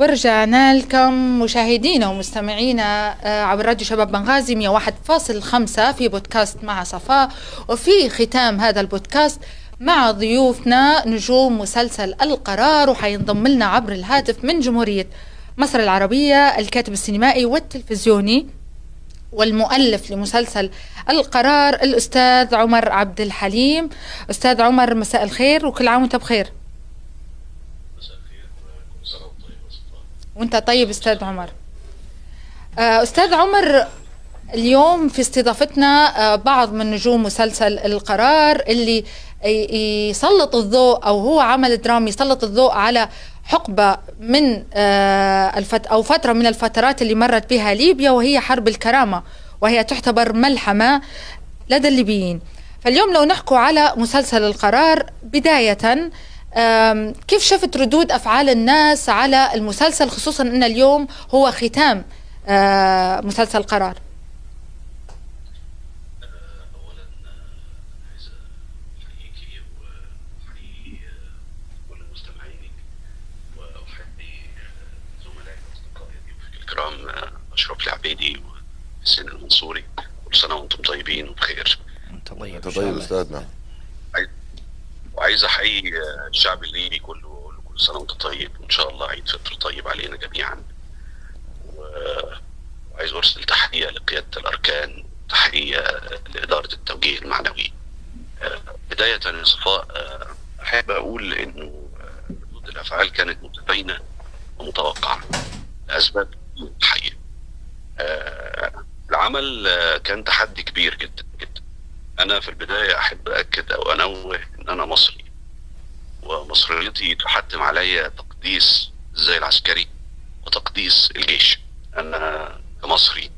ورجعنا لكم مشاهدينا ومستمعينا عبر راديو شباب بنغازي 101.5 في بودكاست مع صفاء. وفي ختام هذا البودكاست مع ضيوفنا نجوم مسلسل القرار، وحينضم لنا عبر الهاتف من جمهورية مصر العربية الكاتب السينمائي والتلفزيوني والمؤلف لمسلسل القرار الأستاذ عمر عبد الحليم. أستاذ عمر مساء الخير وكل عام وانت بخير. وانت طيب أستاذ عمر. أستاذ عمر، اليوم في استضافتنا بعض من نجوم مسلسل القرار اللي يسلط الضوء، أو هو عمل درامي يسلط الضوء على حقبة من أو فترة من الفترات اللي مرت بها ليبيا، وهي حرب الكرامة، وهي تعتبر ملحمة لدى الليبيين. فاليوم لو نحكوا على مسلسل القرار بداية، كيف شفت ردود أفعال الناس على المسلسل، خصوصا أن اليوم هو ختام مسلسل القرار؟ أولا عايز أحييكي وأحيي كل المستمعين، وأحيي زملائي وأصدقائي ضيوفي الكرام أشرف العبيدي وحسين المنصوري. كل سنة وأنتم طيبين وبخير. أنت طيب أستاذنا. وعايز احيي الشعب الليبي كله، كل سنه وانت طيب، وان شاء الله عيد فطر طيب علينا جميعا. وعايز ارسل تحيه لقياده الاركان، تحيه لاداره التوجيه المعنوي. بدايه يا صفاء، احب اقول انه ردود الافعال كانت متباينه ومتوقعه لاسباب الحقيقه. العمل كان تحدي كبير جدا جدا. أنا في البداية أحب أكد أو أنوه إن أنا مصري، ومصريتي تحتم علي تقديس الزي العسكري وتقديس الجيش. أنا كمصري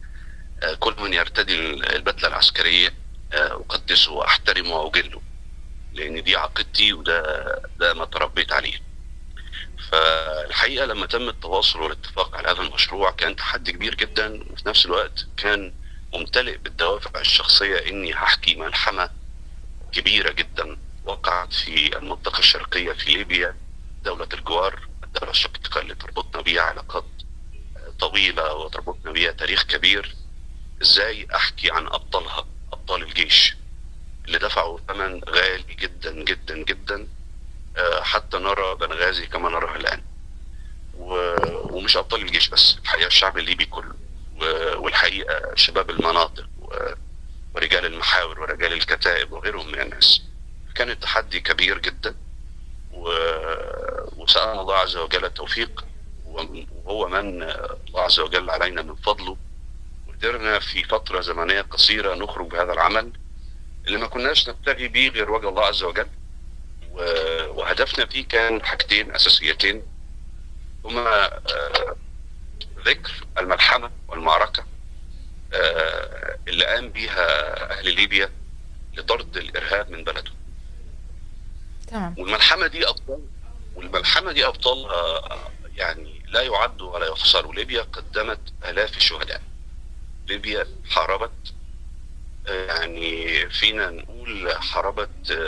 كل من يرتدي البدلة العسكرية أقدسه وأحترمه وأجله، لأن دي عقيدتي وده ما تربيت عليه. فالحقيقة لما تم التواصل والاتفاق على هذا المشروع كان تحدي كبير جدا، وفي نفس الوقت كان ممتلئ بالدوافع الشخصية إني هحكي ملحمة كبيرة جدا وقعت في المنطقة الشرقية في ليبيا، دولة الجوار، الدولة الشقيقة اللي تربطنا بيها علاقات طويلة وتربطنا بيها تاريخ كبير. إزاي أحكي عن أبطالها، أبطال الجيش اللي دفعوا ثمن غالي جدا جدا جدا حتى نرى بنغازي كما نراها الآن. ومش أبطال الجيش بس، الحقيقة الشعب الليبي كله، والحقيقة شباب المناطق ورجال المحاور ورجال الكتائب وغيرهم من الناس. كان تحدي كبير جدا، وسألنا الله عز وجل التوفيق، وهو من الله عز وجل علينا من فضله، وقدرنا في فترة زمنية قصيرة نخرج بهذا العمل اللي ما كناش نبتغي به غير وجه الله عز وجل. وهدفنا فيه كان حاجتين أساسيتين، هما ذكر الملحمة والمعركة اللي قام بيها أهل ليبيا لطرد الإرهاب من بلدهم. تمام. والملحمة دي أبطالها يعني لا يعد ولا يحصر. ليبيا قدمت آلاف الشهداء. ليبيا حاربت، يعني فينا نقول حاربت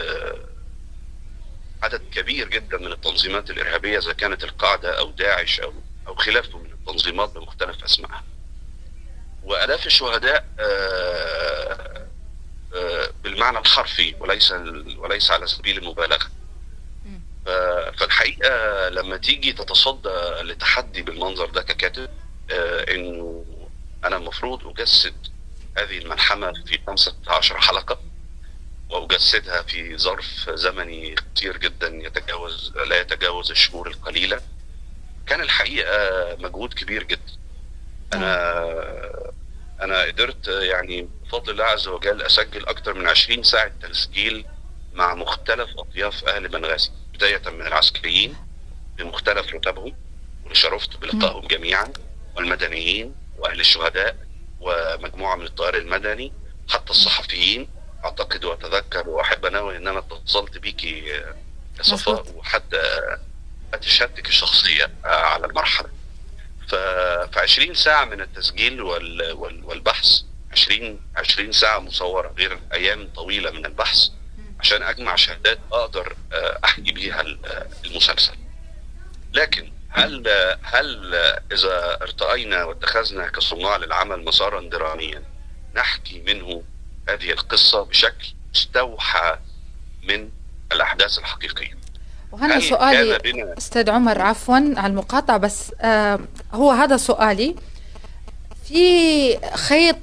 عدد كبير جدا من التنظيمات الإرهابية، إذا كانت القاعدة أو داعش أو خلافه من التنظيمات بمختلف أسمائها. وآلاف الشهداء بالمعنى الحرفي وليس على سبيل المبالغة. فالحقيقة لما تيجي تتصدى لتحدي بالمنظر ده ككاتب، إنه أنا المفروض أجسد هذه الملحمة في 15 حلقة، وأجسدها في ظرف زمني كتير جدا لا يتجاوز الشهور القليلة. كان الحقيقة مجهود كبير جدا. أنا قدرت يعني بفضل الله عز وجل أسجل أكثر من 20 ساعة تسجيل مع مختلف أطياف أهل بنغازي، بداية من العسكريين بمختلف رتبهم، واللي شرفت بلقائهم جميعا، والمدنيين وأهل الشهداء ومجموعة من الطيار المدني، حتى الصحفيين. أعتقد وأتذكر وأحب أنوه إن أنا اتصلت بيكي يا صفاء وحتى شهادتك الشخصية على المرحلة. ف 20 ساعة من التسجيل والبحث، 20 ساعة مصورة، غير أيام طويلة من البحث عشان أجمع شهادات أقدر أحكي بيها المسلسل. لكن هل إذا ارتأينا واتخذنا كصناع للعمل مسارا دراميا نحكي منه هذه القصة بشكل مستوحى من الأحداث الحقيقية؟ وهنا سؤالي أستاذ عمر، عفوا على المقاطعة، بس هو هذا سؤالي. في خيط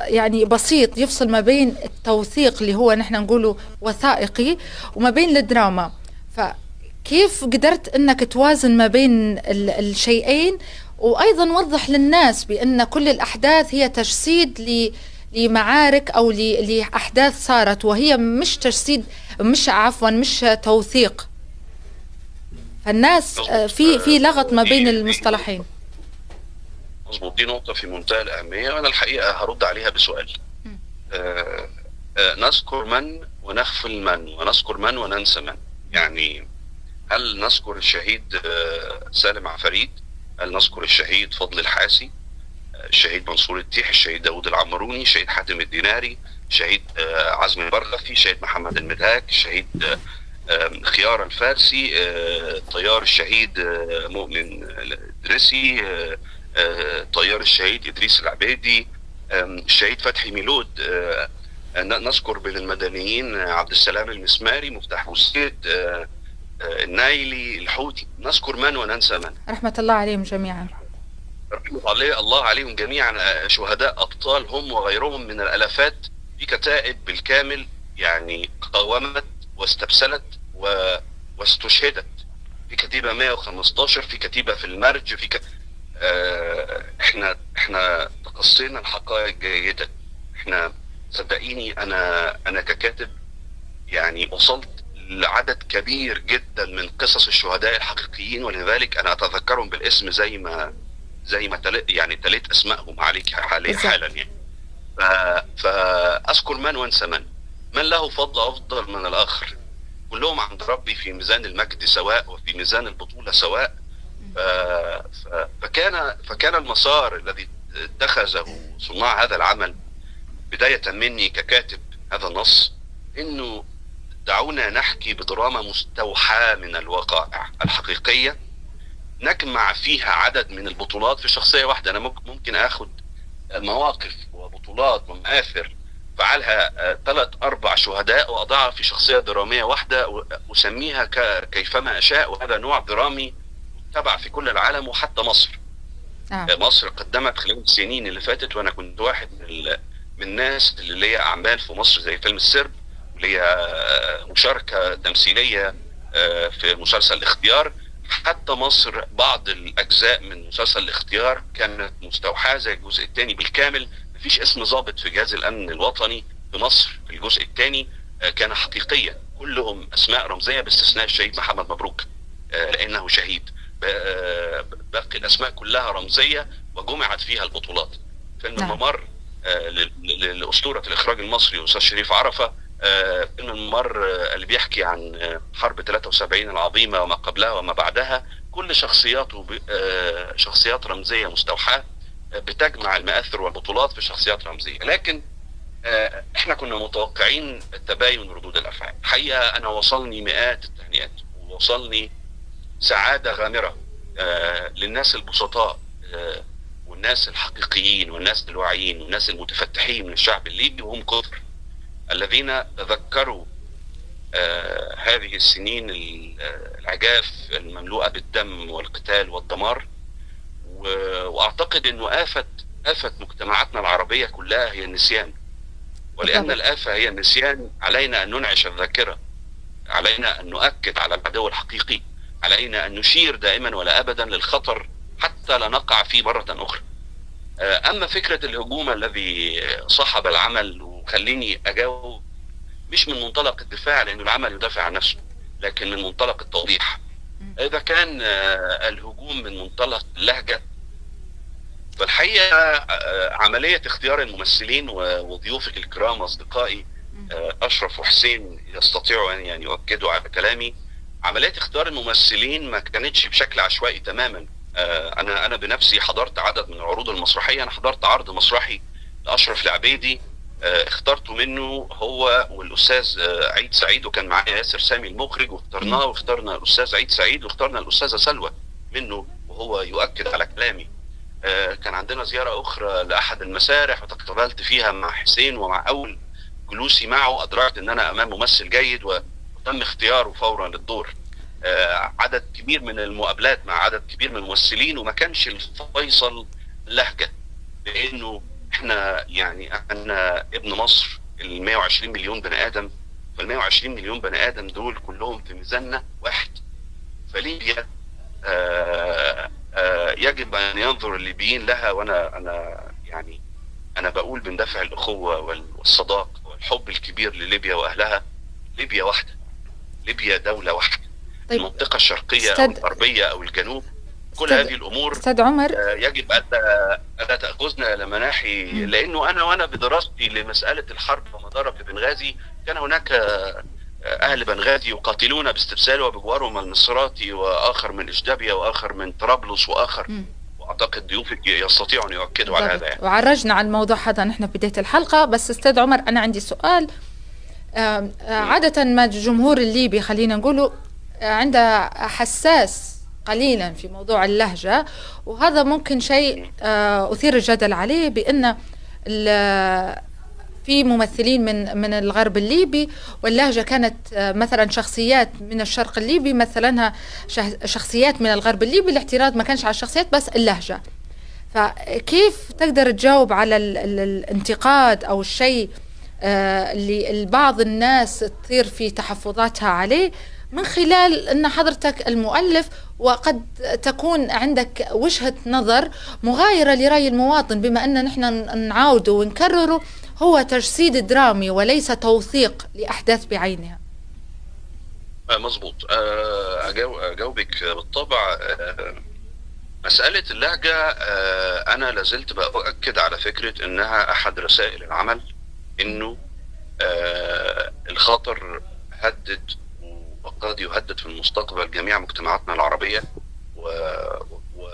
يعني بسيط يفصل ما بين التوثيق اللي هو نحن نقوله وثائقي وما بين الدراما، فكيف قدرت أنك توازن ما بين الشيئين؟ وأيضا وضح للناس بأن كل الأحداث هي تجسيد لمعارك أو لأحداث صارت، وهي مش تجسيد، مش توثيق. فالناس في لغط ما بين المصطلحين. مظبوط، دي نقطة في منتهى الأهمية، وأنا الحقيقة هرد عليها بسؤال. نذكر من ونغفل من، ونذكر من وننسى من. يعني هل نذكر الشهيد سالم عفاريت؟ هل نذكر الشهيد فضل الحاسي؟ الشهيد منصور التيح؟ الشهيد داود العمروني؟ الشهيد حاتم الديناري؟ الشهيد عزمي البرغفي؟ الشهيد محمد المدهاك؟ الشهيد خيار الفارسي؟ الطيار الشهيد مؤمن الإدريسي؟ طيار الشهيد إدريس العبيدي؟ الشهيد فتحي ميلود؟ نذكر بين المدنيين عبد السلام المسماري، مفتاح بوسيد، النايلي، الحوتي. نذكر من وننسى من. رحمة الله عليهم جميعا. رحمة الله عليهم جميعا، شهداء أبطال هم وغيرهم من الألافات، في كتائب بالكامل يعني قاومت واستبسلت واستشهدت، في كتيبة 115، في كتيبة في المرج، في احنا تقصينا الحقائق جيدا. احنا صدقيني انا ككاتب يعني وصلت لعدد كبير جدا من قصص الشهداء الحقيقيين، ولذلك انا اتذكرهم بالاسم زي ما تليت اسمائهم عليك حالا يعني. فاذكر من وانسى من له فضل افضل من الاخر، كلهم عند ربي في ميزان المجد سواء وفي ميزان البطولة سواء. فكان المسار الذي اتخذه صناع هذا العمل بداية مني ككاتب هذا النص، انه دعونا نحكي بدراما مستوحاة من الوقائع الحقيقية، نجمع فيها عدد من البطولات في شخصية واحدة. انا ممكن اخد مواقف وبطولات ومآثر فعلها 3-4 شهداء واضعها في شخصية درامية واحدة واسميها كيفما اشاء، وهذا نوع درامي تبع في كل العالم وحتى مصر. مصر قدمت خلال السنين اللي فاتت، وانا كنت واحد من الناس اللي ليا اعمال في مصر زي فيلم السرب، ليا مشاركة تمثيلية في مسلسل الاختيار. حتى مصر بعض الاجزاء من مسلسل الاختيار كانت مستوحاة زي الجزء الثاني بالكامل. مفيش اسم ضابط في جهاز الامن الوطني في مصر في الجزء الثاني كان حقيقيا، كلهم اسماء رمزية باستثناء الشهيد محمد مبروك لانه شهيد. باقي الاسماء كلها رمزيه وجمعت فيها البطولات. فيلم الممر لاسطوره الاخراج المصري استاذ شريف عرفه، فيلم الممر اللي بيحكي عن حرب 73 العظيمه وما قبلها وما بعدها، كل شخصياته شخصيات رمزيه مستوحاه بتجمع المآثر والبطولات في شخصيات رمزيه. لكن احنا كنا متوقعين التباين ردود الافعال. الحقيقه انا وصلني مئات التهنئات، ووصلني سعادة غامرة للناس البسطاء والناس الحقيقيين والناس الواعيين والناس المتفتحين من الشعب الليبي، وهم كثر الذين تذكروا هذه السنين العجاف المملوءة بالدم والقتال والدمار. وأعتقد أنه آفة مجتمعاتنا العربية كلها هي النسيان، ولأن الآفة هي النسيان علينا أن ننعش الذاكرة، علينا أن نؤكد على العدو الحقيقي، علينا أن نشير دائما ولا أبدا للخطر حتى لا نقع فيه مرة أخرى. أما فكرة الهجوم الذي صاحب العمل، وخليني أجاوب مش من منطلق الدفاع لأن العمل يدافع عن نفسه، لكن من منطلق التوضيح. إذا كان الهجوم من منطلق اللهجة، فالحقيقة عملية اختيار الممثلين وضيوفك الكرام أصدقائي أشرف وحسين يستطيعوا أن يعني يؤكدوا على كلامي، عملية اختيار الممثلين ما كانتش بشكل عشوائي تماما. أنا بنفسي حضرت عدد من العروض المسرحية. أنا حضرت عرض مسرحي لأشرف العبيدي اخترته منه هو والأستاذ عيد سعيد، وكان معايا ياسر سامي المخرج، واخترنا الأستاذ عيد سعيد واخترنا الأستاذة سلوى منه وهو يؤكد على كلامي. كان عندنا زيارة أخرى لأحد المسارح وتقابلت فيها مع حسين، ومع أول جلوسي معه أدركت أن أنا أمام ممثل جيد وتم اختياره فورا للدور. عدد كبير من المقابلات مع عدد كبير من الممثلين، وما كانش الفيصل اللهجة، لأنه احنا يعني أنا ابن مصر ال 120 مليون بني آدم، فال 120 مليون بني آدم دول كلهم في ميزاننا واحد. فليبيا يجب أن ينظر الليبيين لها، وأنا يعني أنا بقول من دافع الأخوة والصداقة والحب الكبير لليبيا وأهلها. ليبيا واحدة، ليبيا دولة واحدة. طيب. المنطقة الشرقية أو الغربية أو الجنوب، كل هذه الأمور أستاذ عمر يجب ألا تأخذنا إلى مناحي، لأنه وأنا بدراستي لمسألة الحرب وما دار في بنغازي كان هناك أهل بنغازي يقاتلون باستبسال وبجوارهم المصراتي، وآخر من إشدابيا، وآخر من طرابلس، وآخر وأعتقد ضيوفك يستطيعوا أن يؤكدوا على هذا يعني. وعرجنا عن الموضوع هذا نحن في بداية الحلقة. بس أستاذ عمر أنا عندي سؤال. عادة ما الجمهور الليبي خلينا نقوله عنده حساس قليلا في موضوع اللهجة، وهذا ممكن شيء أثير الجدل عليه، بأن في ممثلين من الغرب الليبي واللهجة كانت مثلا شخصيات من الشرق الليبي مثلنها شخصيات من الغرب الليبي، الاعتراض ما كانش على الشخصيات بس اللهجة. فكيف تقدر تجاوب على الانتقاد أو الشيء اللي بعض الناس تثير في تحفظاتها عليه، من خلال أن حضرتك المؤلف وقد تكون عندك وجهة نظر مغايرة لرأي المواطن، بما أن نحن نعاوده ونكرره هو تجسيد درامي وليس توثيق لأحداث بعينها؟ مظبوط. أجاوبك بالطبع. مسألة اللهجة أنا لازلت بأؤكد على فكرة أنها أحد رسائل العمل، أنه الخطر هدد وقد يهدد في المستقبل جميع مجتمعاتنا العربية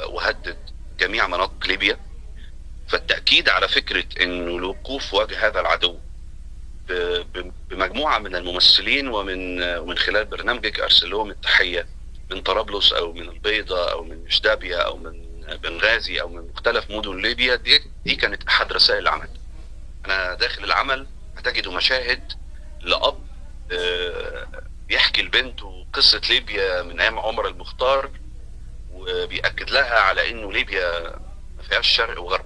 وهدد جميع مناطق ليبيا. فالتأكيد على فكرة أنه الوقوف وجه هذا العدو بمجموعة من الممثلين ومن خلال برنامجك أرسل لهم التحية من طرابلس أو من البيضة أو من إشدابيا أو من بنغازي أو من مختلف مدن ليبيا، دي كانت أحد رسائل العمل. أنا داخل العمل هتجد مشاهد لأب بيحكي لبنته قصة ليبيا من أيام عمر المختار، وبيأكد لها على إنه ليبيا ما فيهاش شرق وغرب،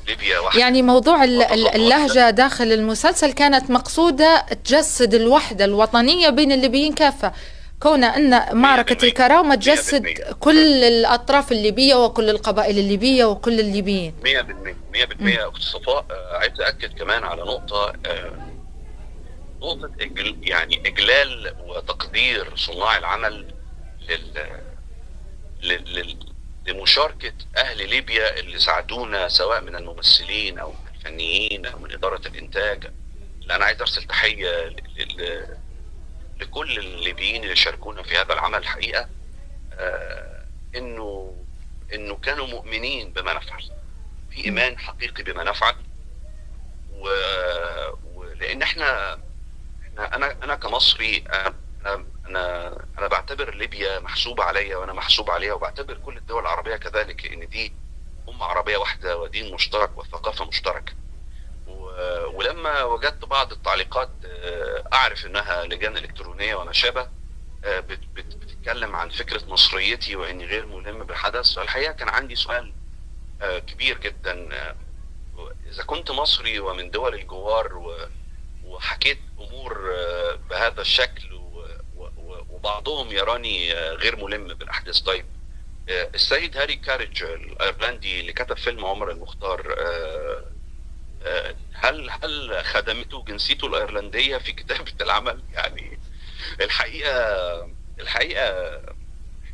ليبيا واحدة. يعني موضوع اللهجة داخل المسلسل كانت مقصودة تجسد الوحدة الوطنية بين الليبيين كافة، كون أن معركة الكرامة تجسد كل الأطراف الليبية وكل القبائل الليبية وكل الليبيين. 100% أخت صفاء. عايز أأكد كمان على نقطة يعني إجلال وتقدير صناع العمل لمشاركة أهل ليبيا اللي ساعدونا، سواء من الممثلين أو من الفنيين أو من إدارة الإنتاج. أنا عايز أرسل تحية لكل الليبيين اللي شاركونا في هذا العمل الحقيقة. إنه كانوا مؤمنين بما نفعل، في إيمان حقيقي بما نفعل. ولأن أنا كمصري أنا بعتبر ليبيا محسوبة عليا وأنا محسوب عليها، وبعتبر كل الدول العربية كذلك، إن دي أمة عربية واحدة ودين مشترك وثقافة مشتركة. ولما وجدت بعض التعليقات أعرف إنها لجان إلكترونية وما شابه بتتكلم عن فكرة مصريتي وإني غير ملم بالحدث، والحقيقة كان عندي سؤال كبير جدا. إذا كنت مصري ومن دول الجوار وحكيت أمور بهذا الشكل وبعضهم يراني غير ملم بالأحداث، طيب السيد هاري كاريج الأيرلندي اللي كتب فيلم عمر المختار، هل خدمته جنسيته الأيرلندية في كتابة العمل؟ يعني الحقيقة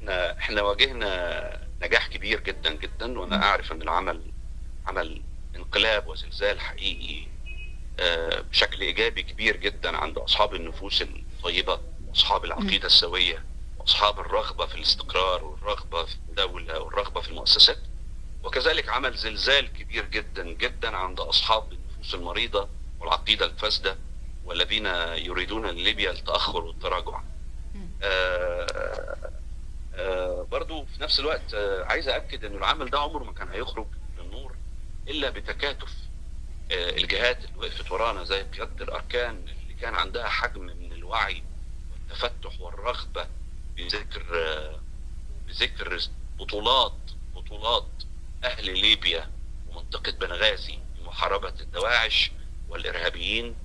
احنا واجهنا نجاح كبير جدا جدا، وانا اعرف ان العمل عمل انقلاب وزلزال حقيقي بشكل ايجابي كبير جدا عند اصحاب النفوس الطيبة واصحاب العقيدة السوية واصحاب الرغبة في الاستقرار والرغبة في الدولة والرغبة في المؤسسات، وكذلك عمل زلزال كبير جدا جدا عند اصحاب النفوس المريضة والعقيدة الفاسدة والذين يريدون ليبيا التأخر والتراجع. برضو في نفس الوقت عايز أأكد إنه العمل ده عمره ما كان هيخرج للنور إلا بتكاتف الجهات اللي وقفت ورانا، زي قيادة الأركان اللي كان عندها حجم من الوعي والتفتح والرغبة بذكر بطولات أهل ليبيا ومنطقة بنغازي لمحاربة الدواعش والإرهابيين،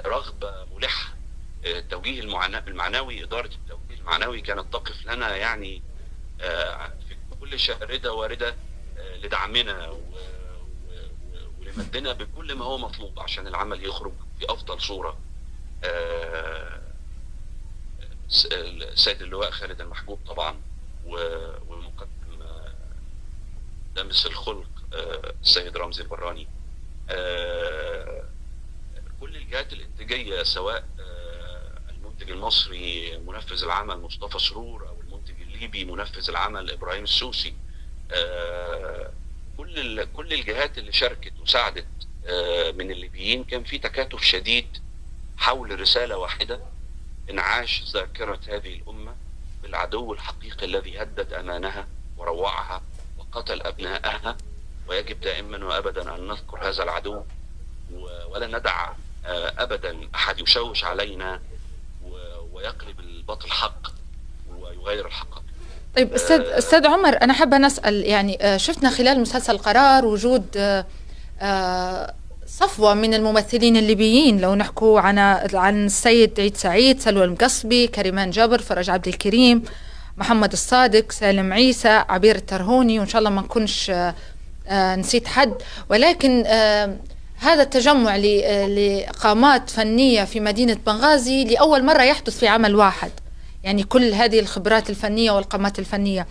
رغبة ملحة. التوجيه المعنوي، إدارة التوجيه المعنوي كانت تقف لنا يعني في كل شاردة واردة لدعمنا ولمدنا بكل ما هو مطلوب عشان العمل يخرج في أفضل صورة. السيد اللواء خالد المحجوب طبعا، والمقدم دامس الخلق السيد رمزي البراني، كل الجهات الانتاجيه، سواء المنتج المصري منفذ العمل مصطفى سرور او المنتج الليبي منفذ العمل ابراهيم السوسي، كل الجهات اللي شاركت وساعدت من الليبيين، كان في تكاتف شديد حول رساله واحده: انعاش ذاكره هذه الامه بالعدو الحقيقي الذي هدد امانها وروعها وقتل ابنائها، ويجب دائما وابدا ان نذكر هذا العدو ولا ندع ابدا احد يشوش علينا ويقلب الباطل حق ويغير الحق. طيب استاذ عمر، انا حابه نسال، يعني شفنا خلال مسلسل قرار وجود صفوه من الممثلين الليبيين، لو نحكوا عن السيد عيد سعيد، سلوى المقصبي، كريمان جابر، فرج عبد الكريم، محمد الصادق، سالم عيسى، عبير الترهوني، وان شاء الله ما نكونش نسيت حد. ولكن هذا التجمع لقامات فنية في مدينة بنغازي لأول مرة يحدث في عمل واحد، يعني كل هذه الخبرات الفنية والقامات الفنية.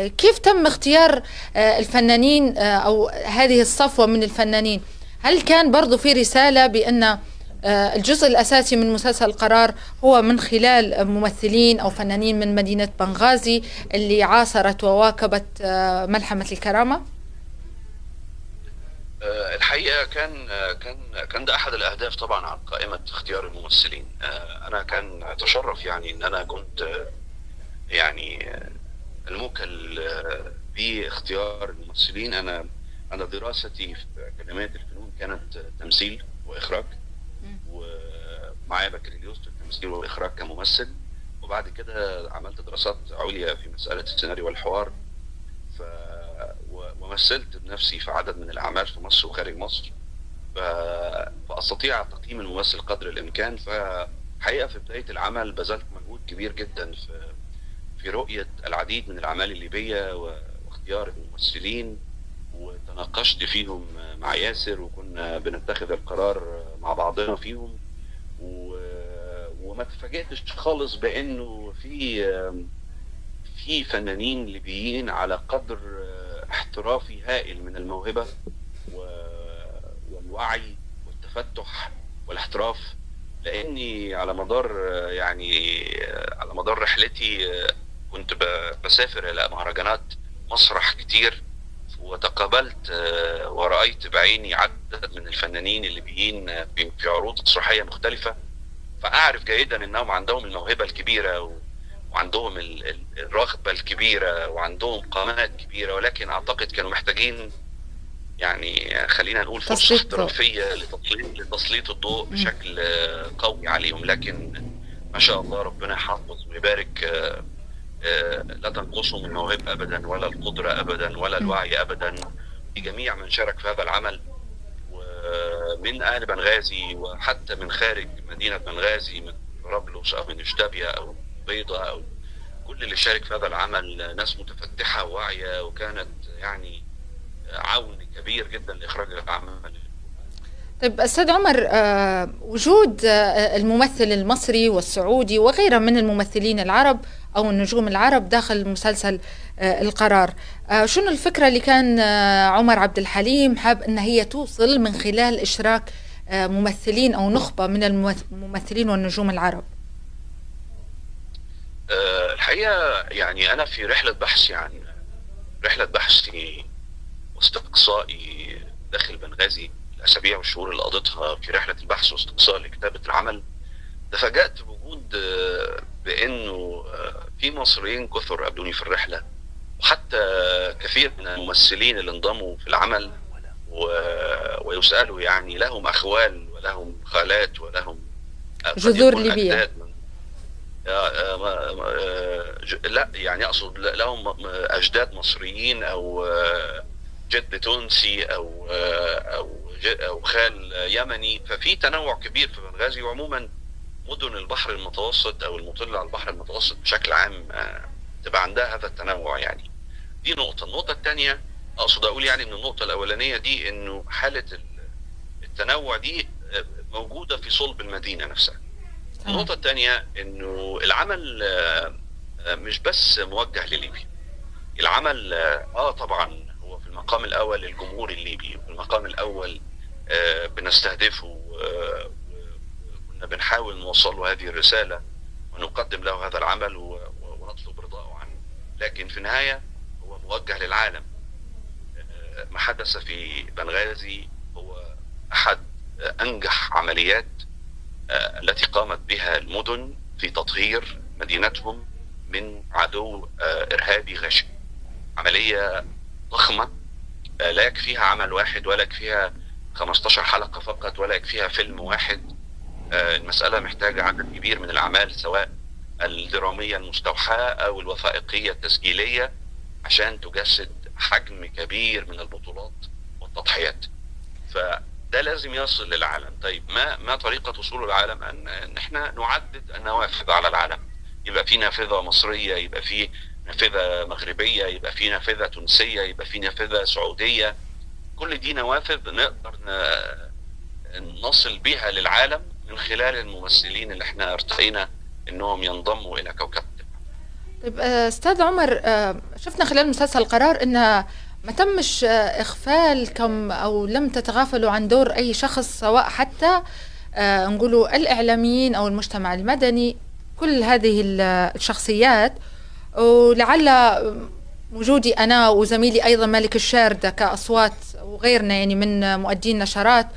كيف تم اختيار الفنانين أو هذه الصفوة من الفنانين؟ هل كان برضو في رسالة بأن الجزء الأساسي من مسلسل القرار هو من خلال ممثلين أو فنانين من مدينة بنغازي اللي عاصرت وواكبت ملحمة الكرامة؟ الحقيقة كان ده أحد الأهداف طبعا عن قائمة اختيار الممثلين. أنا كان أتشرف يعني إن أنا كنت يعني الموكل باختيار الممثلين. أنا دراستي في أكاديمية الفنون كانت تمثيل وإخراج، ومعايا بكالوريوس في التمثيل والإخراج كممثل، وبعد كده عملت دراسات عليا في مسألة السيناريو والحوار، ومثلت بنفسي في عدد من الأعمال في مصر وخارج مصر، فأستطيع تقييم الممثل قدر الإمكان. فحقيقة في بداية العمل بذلت مجهود كبير جدا في رؤية العديد من الأعمال الليبية واختيار الممثلين، وتناقشت فيهم مع ياسر، وكنا بنتخذ القرار مع بعضنا فيهم، وما تفاجئتش خالص بأنه في فنانين ليبيين على قدر احترافي هائل من الموهبة والوعي والتفتح والاحتراف. لاني على مدار رحلتي كنت بسافر الى مهرجانات مسرح كتير، وتقابلت ورأيت بعيني عدد من الفنانين الليبيين في عروض مسرحية مختلفة، فأعرف جيدا انهم عندهم الموهبة الكبيرة وعندهم الرغبة الكبيرة وعندهم قامات كبيرة، ولكن أعتقد كانوا محتاجين يعني خلينا نقول فرصة احترافية لتسليط الضوء بشكل قوي عليهم. لكن ما شاء الله ربنا يحفظ ويبارك، لا تنقصهم الموهبة أبدا ولا القدرة أبدا ولا الوعي أبدا لجميع من شارك في هذا العمل، ومن أهل بنغازي وحتى من خارج مدينة بنغازي، من طرابلس أو من اشتبيا أو بيضة أو كل اللي شارك في هذا العمل، ناس متفتحة وواعية، وكانت يعني عون كبير جدا لإخراج العمل. طيب أستاذ عمر، وجود الممثل المصري والسعودي وغيرها من الممثلين العرب أو النجوم العرب داخل مسلسل القرار، شنو الفكرة اللي كان عمر عبد الحليم حاب أن هي توصل من خلال إشراك ممثلين أو نخبة من الممثلين والنجوم العرب؟ الحقيقة يعني أنا في رحلة بحثي واستقصائي داخل بنغازي، الأسابيع والشهور اللي قضيتها في رحلة البحث واستقصاء لكتابة العمل، تفاجأت بوجود بانه في مصريين كثر قابلوني في الرحله، وحتى كثير من الممثلين اللي انضموا في العمل ويسالوا يعني لهم اخوال ولهم خالات ولهم جذور ليبية. لا يعني اقصد لهم اجداد مصريين او جد تونسي او خال يمني. ففي تنوع كبير في بنغازي، وعموما مدن البحر المتوسط او المطله على البحر المتوسط بشكل عام تبقى عندها هذا التنوع. يعني دي نقطه. النقطه الثانيه اقصد اقول يعني من النقطه الاولانيه دي انه حاله التنوع دي موجوده في صلب المدينه نفسها. النقطه الثانيه انه العمل مش بس موجه لليبيا. العمل طبعا هو في المقام الاول الجمهور الليبي، وفي المقام الاول بنستهدفه وكنا بنحاول نوصل له هذه الرساله ونقدم له هذا العمل ونطلب رضاه عنه. لكن في النهايه هو موجه للعالم. ما حدث في بنغازي هو احد انجح عمليات التي قامت بها المدن في تطهير مدينتهم من عدو ارهابي غاشم. عمليه ضخمه لا يكفيها عمل واحد ولا يكفيها 15 حلقه فقط ولا يكفيها فيلم واحد. المساله محتاجه عدد كبير من الاعمال سواء الدراميه المستوحاه او الوثائقيه التسجيليه عشان تجسد حجم كبير من البطولات والتضحيات. فده لازم يصل للعالم. طيب ما طريقه وصوله للعالم؟ ان احنا نعدد النوافذ على العالم. يبقى في نافذه مصريه، يبقى في نافذه مغربيه، يبقى في نافذه تونسيه، يبقى في نافذه سعوديه. كل دي نوافذ نقدر نصل بها للعالم من خلال الممثلين اللي احنا ارتقينا انهم ينضموا الى كوكب. طيب استاذ عمر، شفنا خلال مسلسل القرار ان ما تمش اغفالكم او لم تتغافلوا عن دور اي شخص، سواء حتى نقولوا الاعلاميين او المجتمع المدني، كل هذه الشخصيات. ولعل وجودي انا وزميلي ايضا مالك الشاردة كاصوات وغيرنا يعني من مؤدي النشرات،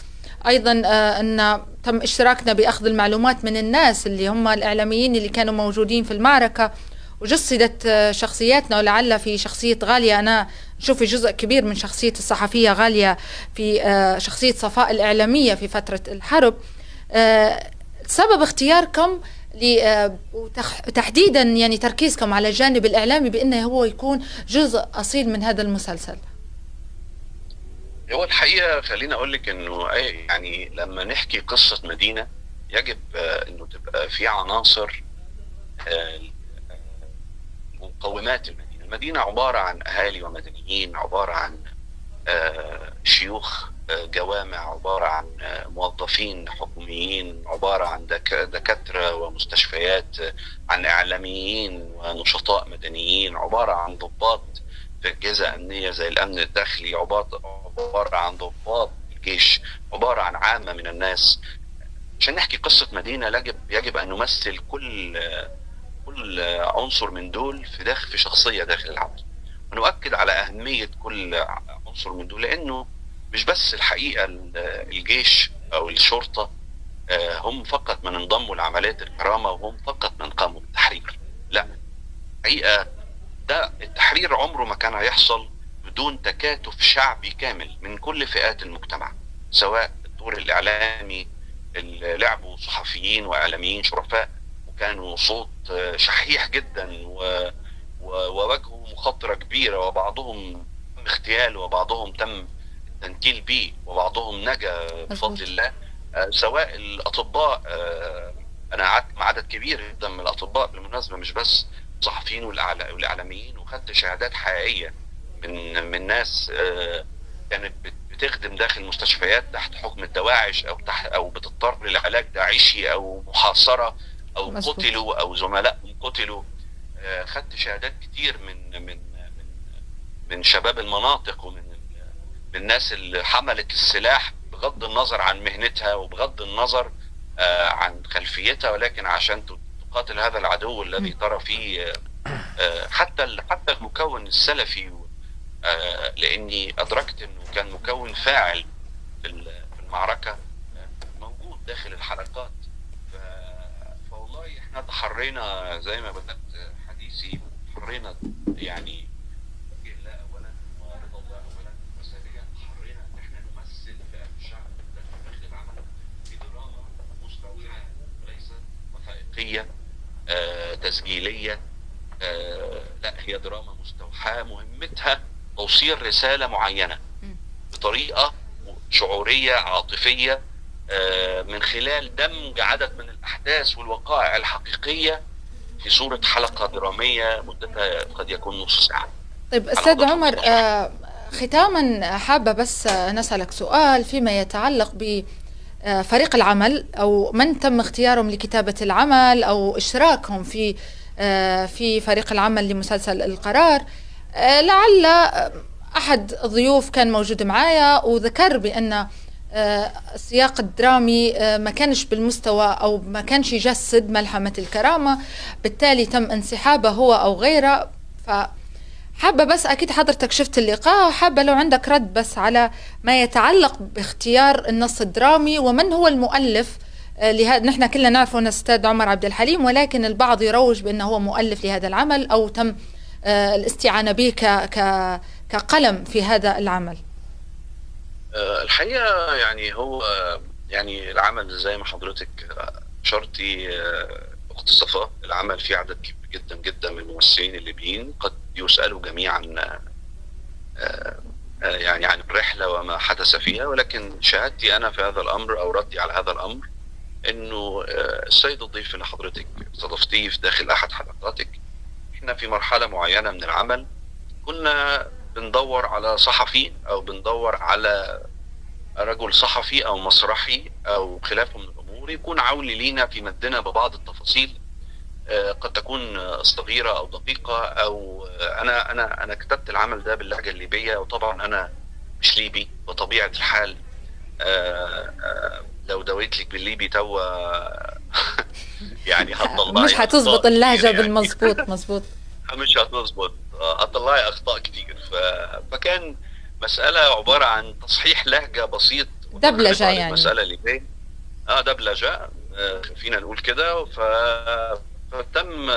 ايضا ان تم اشتراكنا باخذ المعلومات من الناس اللي هم الاعلاميين اللي كانوا موجودين في المعركة، وجسدت شخصياتنا. ولعل في شخصية غالية أنا نشوف جزء كبير من شخصية الصحفية غالية في شخصية صفاء الإعلامية في فترة الحرب. سبب اختياركم وتحديدا يعني تركيزكم على الجانب الإعلامي بأنه هو يكون جزء أصيل من هذا المسلسل؟ هو الحقيقة خليني أقول لك إنه يعني لما نحكي قصة مدينة يجب إنه تبقى في عناصر مقومات المدينة. المدينة عبارة عن أهالي ومدنيين، عبارة عن شيوخ جوامع، عبارة عن موظفين حكوميين، عبارة عن دكاترة ومستشفيات، عن إعلاميين ونشطاء مدنيين، عبارة عن ضباط في أجهزة أمنية زي الأمن الداخلي، عبارة عن ضباط الجيش، عبارة عن عامة من الناس. عشان نحكي قصة مدينة يجب أن نمثل كل عنصر من دول في شخصية داخل العمل، ونؤكد على أهمية كل عنصر من دول، لأنه مش بس الحقيقة الجيش أو الشرطة هم فقط من انضموا لعملية الكرامة وهم فقط من قاموا بالتحرير. لا، الحقيقة ده التحرير عمره ما كان هيحصل بدون تكاتف شعبي كامل من كل فئات المجتمع، سواء الدور الإعلامي اللي لعبوا صحفيين وإعلاميين شرفاء وكانوا صوت شحيح جدا وواجهوا مخاطرة كبيرة، وبعضهم تم اغتياله وبعضهم تم التنكيل به وبعضهم نجا بفضل الله، سواء الأطباء. أنا قعدت مع عدد كبير جدا من الأطباء بالمناسبة، مش بس صحفيين والإعلاميين، وخدت شهادات حقيقية من ناس كانت بتخدم داخل مستشفيات تحت حكم الدواعش أو بتضطر لعلاج داعشي أو محاصرة أو قتلوا أو زملائهم قتلوا. خدت شهادات كتير من شباب المناطق ومن الناس اللي حملت السلاح بغض النظر عن مهنتها وبغض النظر عن خلفيتها، ولكن عشان تقاتل هذا العدو الذي ترى فيه حتى المكون السلفي، لاني ادركت انه كان مكون فاعل في المعركة موجود داخل الحلقات. فوالله احنا حرينا زي ما بدأت حديثي، حرينا يعني الله اولا ورضا الله اولا، وثانيا حرينا ان احنا نمثل فئات الشعب داخل العمل في دراما مستوعبه وليست وثائقيه تسجيليه. لا، هي دراما مستوحاه مهمتها توصيل رساله معينه بطريقه شعوريه عاطفيه من خلال دمج عدد من الاحداث والوقائع الحقيقيه في صوره حلقه دراميه مدتها قد يكون نص ساعه. طيب استاذ عمر، ختاما حابه بس نسالك سؤال فيما يتعلق بفريق العمل او من تم اختيارهم لكتابه العمل او اشراكهم في فريق العمل لمسلسل القرار. لعل احد الضيوف كان موجود معايا وذكر بان السياق الدرامي ما كانش بالمستوى أو ما كانش يجسد ملحمة الكرامة، بالتالي تم انسحابه هو أو غيره. فحابة بس أكيد حضرتك شفت اللقاء، حابة لو عندك رد بس على ما يتعلق باختيار النص الدرامي ومن هو المؤلف لهذا. نحن كلنا نعرفه أن الأستاذ عمر عبد الحليم، ولكن البعض يروج بأنه هو مؤلف لهذا العمل أو تم الاستعانة به كقلم في هذا العمل. الحقيقة يعني هو يعني العمل زي ما حضرتك شرطي أخت صفاء، العمل فيه عدد كبير جدا جدا من الممثلين الليبيين قد يسألوا جميعا يعني عن الرحلة وما حدث فيها، ولكن شهادتي أنا في هذا الأمر أو ردي على هذا الأمر إنه السيد الضيف اللي حضرتك استضفتيه في داخل أحد حلقاتك، إحنا في مرحلة معينة من العمل كنا بندور على صحفي أو بندور على رجل صحفي أو مسرحي أو خلافه من الأمور يكون عوني لينا في مدنا ببعض التفاصيل قد تكون صغيرة أو دقيقة. أو أنا كتبت العمل ده باللهجة الليبية، وطبعا أنا مش ليبي بطبيعة الحال. لو دويت لك بالليبي توا يعني هتطلعي مش هتظبط اللهجة بالمظبوط. مظبوط مش هتظبط، هتطلعي أخطاء كتير. فكان مسألة عبارة عن تصحيح لهجة بسيط، دبلجة يعني مسألة الليبية دبلجة فينا نقول كده. فتم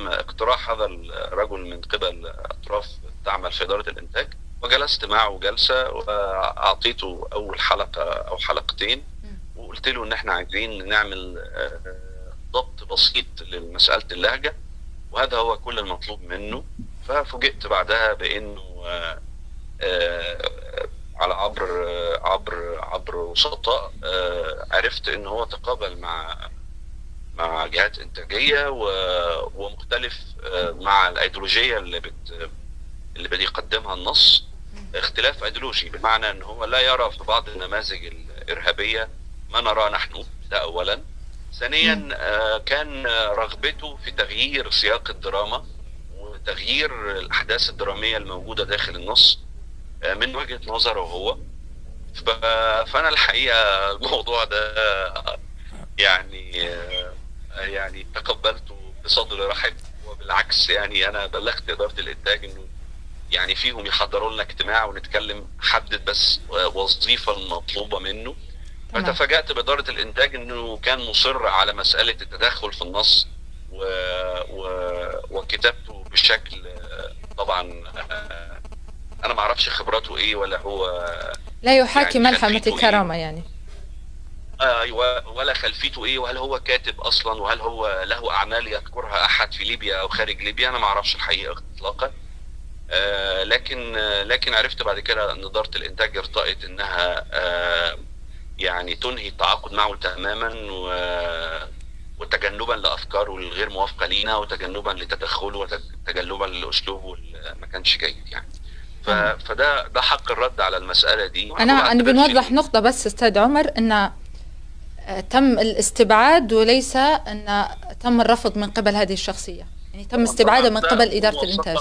اقتراح هذا الرجل من قبل أطراف تعمل في إدارة الإنتاج، وجلست معه جلسة وأعطيته أول حلقة أو حلقتين، وقلت له إن إحنا عايزين نعمل ضبط بسيط لمسألة اللهجة، وهذا هو كل المطلوب منه. ففوجئت بعدها بأنه على عبر وسطاء عرفت ان هو تقابل مع جهات انتاجيه ومختلف مع الايديولوجيه اللي بدي يقدمها النص. اختلاف ايديولوجي بمعنى ان هو لا يرى في بعض النماذج الارهابيه ما نراه نحن، ده اولا. ثانيا كان رغبته في تغيير سياق الدراما وتغيير الاحداث الدراميه الموجوده داخل النص من وجهة نظره هو. فأنا الحقيقة الموضوع ده يعني تقبلته بصدر رحب، وبالعكس يعني أنا بلغت إدارة الإنتاج إنه يعني فيهم يحضروا لنا اجتماع ونتكلم، حدد بس وظيفة المطلوبة منه. فتفاجأت بإدارة الإنتاج إنه كان مصر على مسألة التدخل في النص وكتابته بشكل طبعا أنا ما أعرفش خبراته إيه، ولا هو لا يحاكي يعني ملحمة الكرامة إيه؟ يعني أيوة، ولا خلفيته إيه، وهل هو كاتب أصلا، وهل هو له أعمال يذكرها أحد في ليبيا أو خارج ليبيا. أنا ما أعرفش الحقيقة إطلاقا. لكن عرفت بعد كده أن إدارة الإنتاج ارتأت إنها يعني تنهي التعاقد معه تماما، وتجنبا لأفكاره الغير موافقة لينا، وتجنبا لتدخله، وتجنبا لأسلوبه ما كانش جيد يعني. فده حق الرد على المسألة دي. أنا بنوضح نقطة بس أستاذ عمر، أن تم الاستبعاد وليس أن تم الرفض من قبل هذه الشخصية، يعني تم استبعادها من قبل إدارة الإنتاج.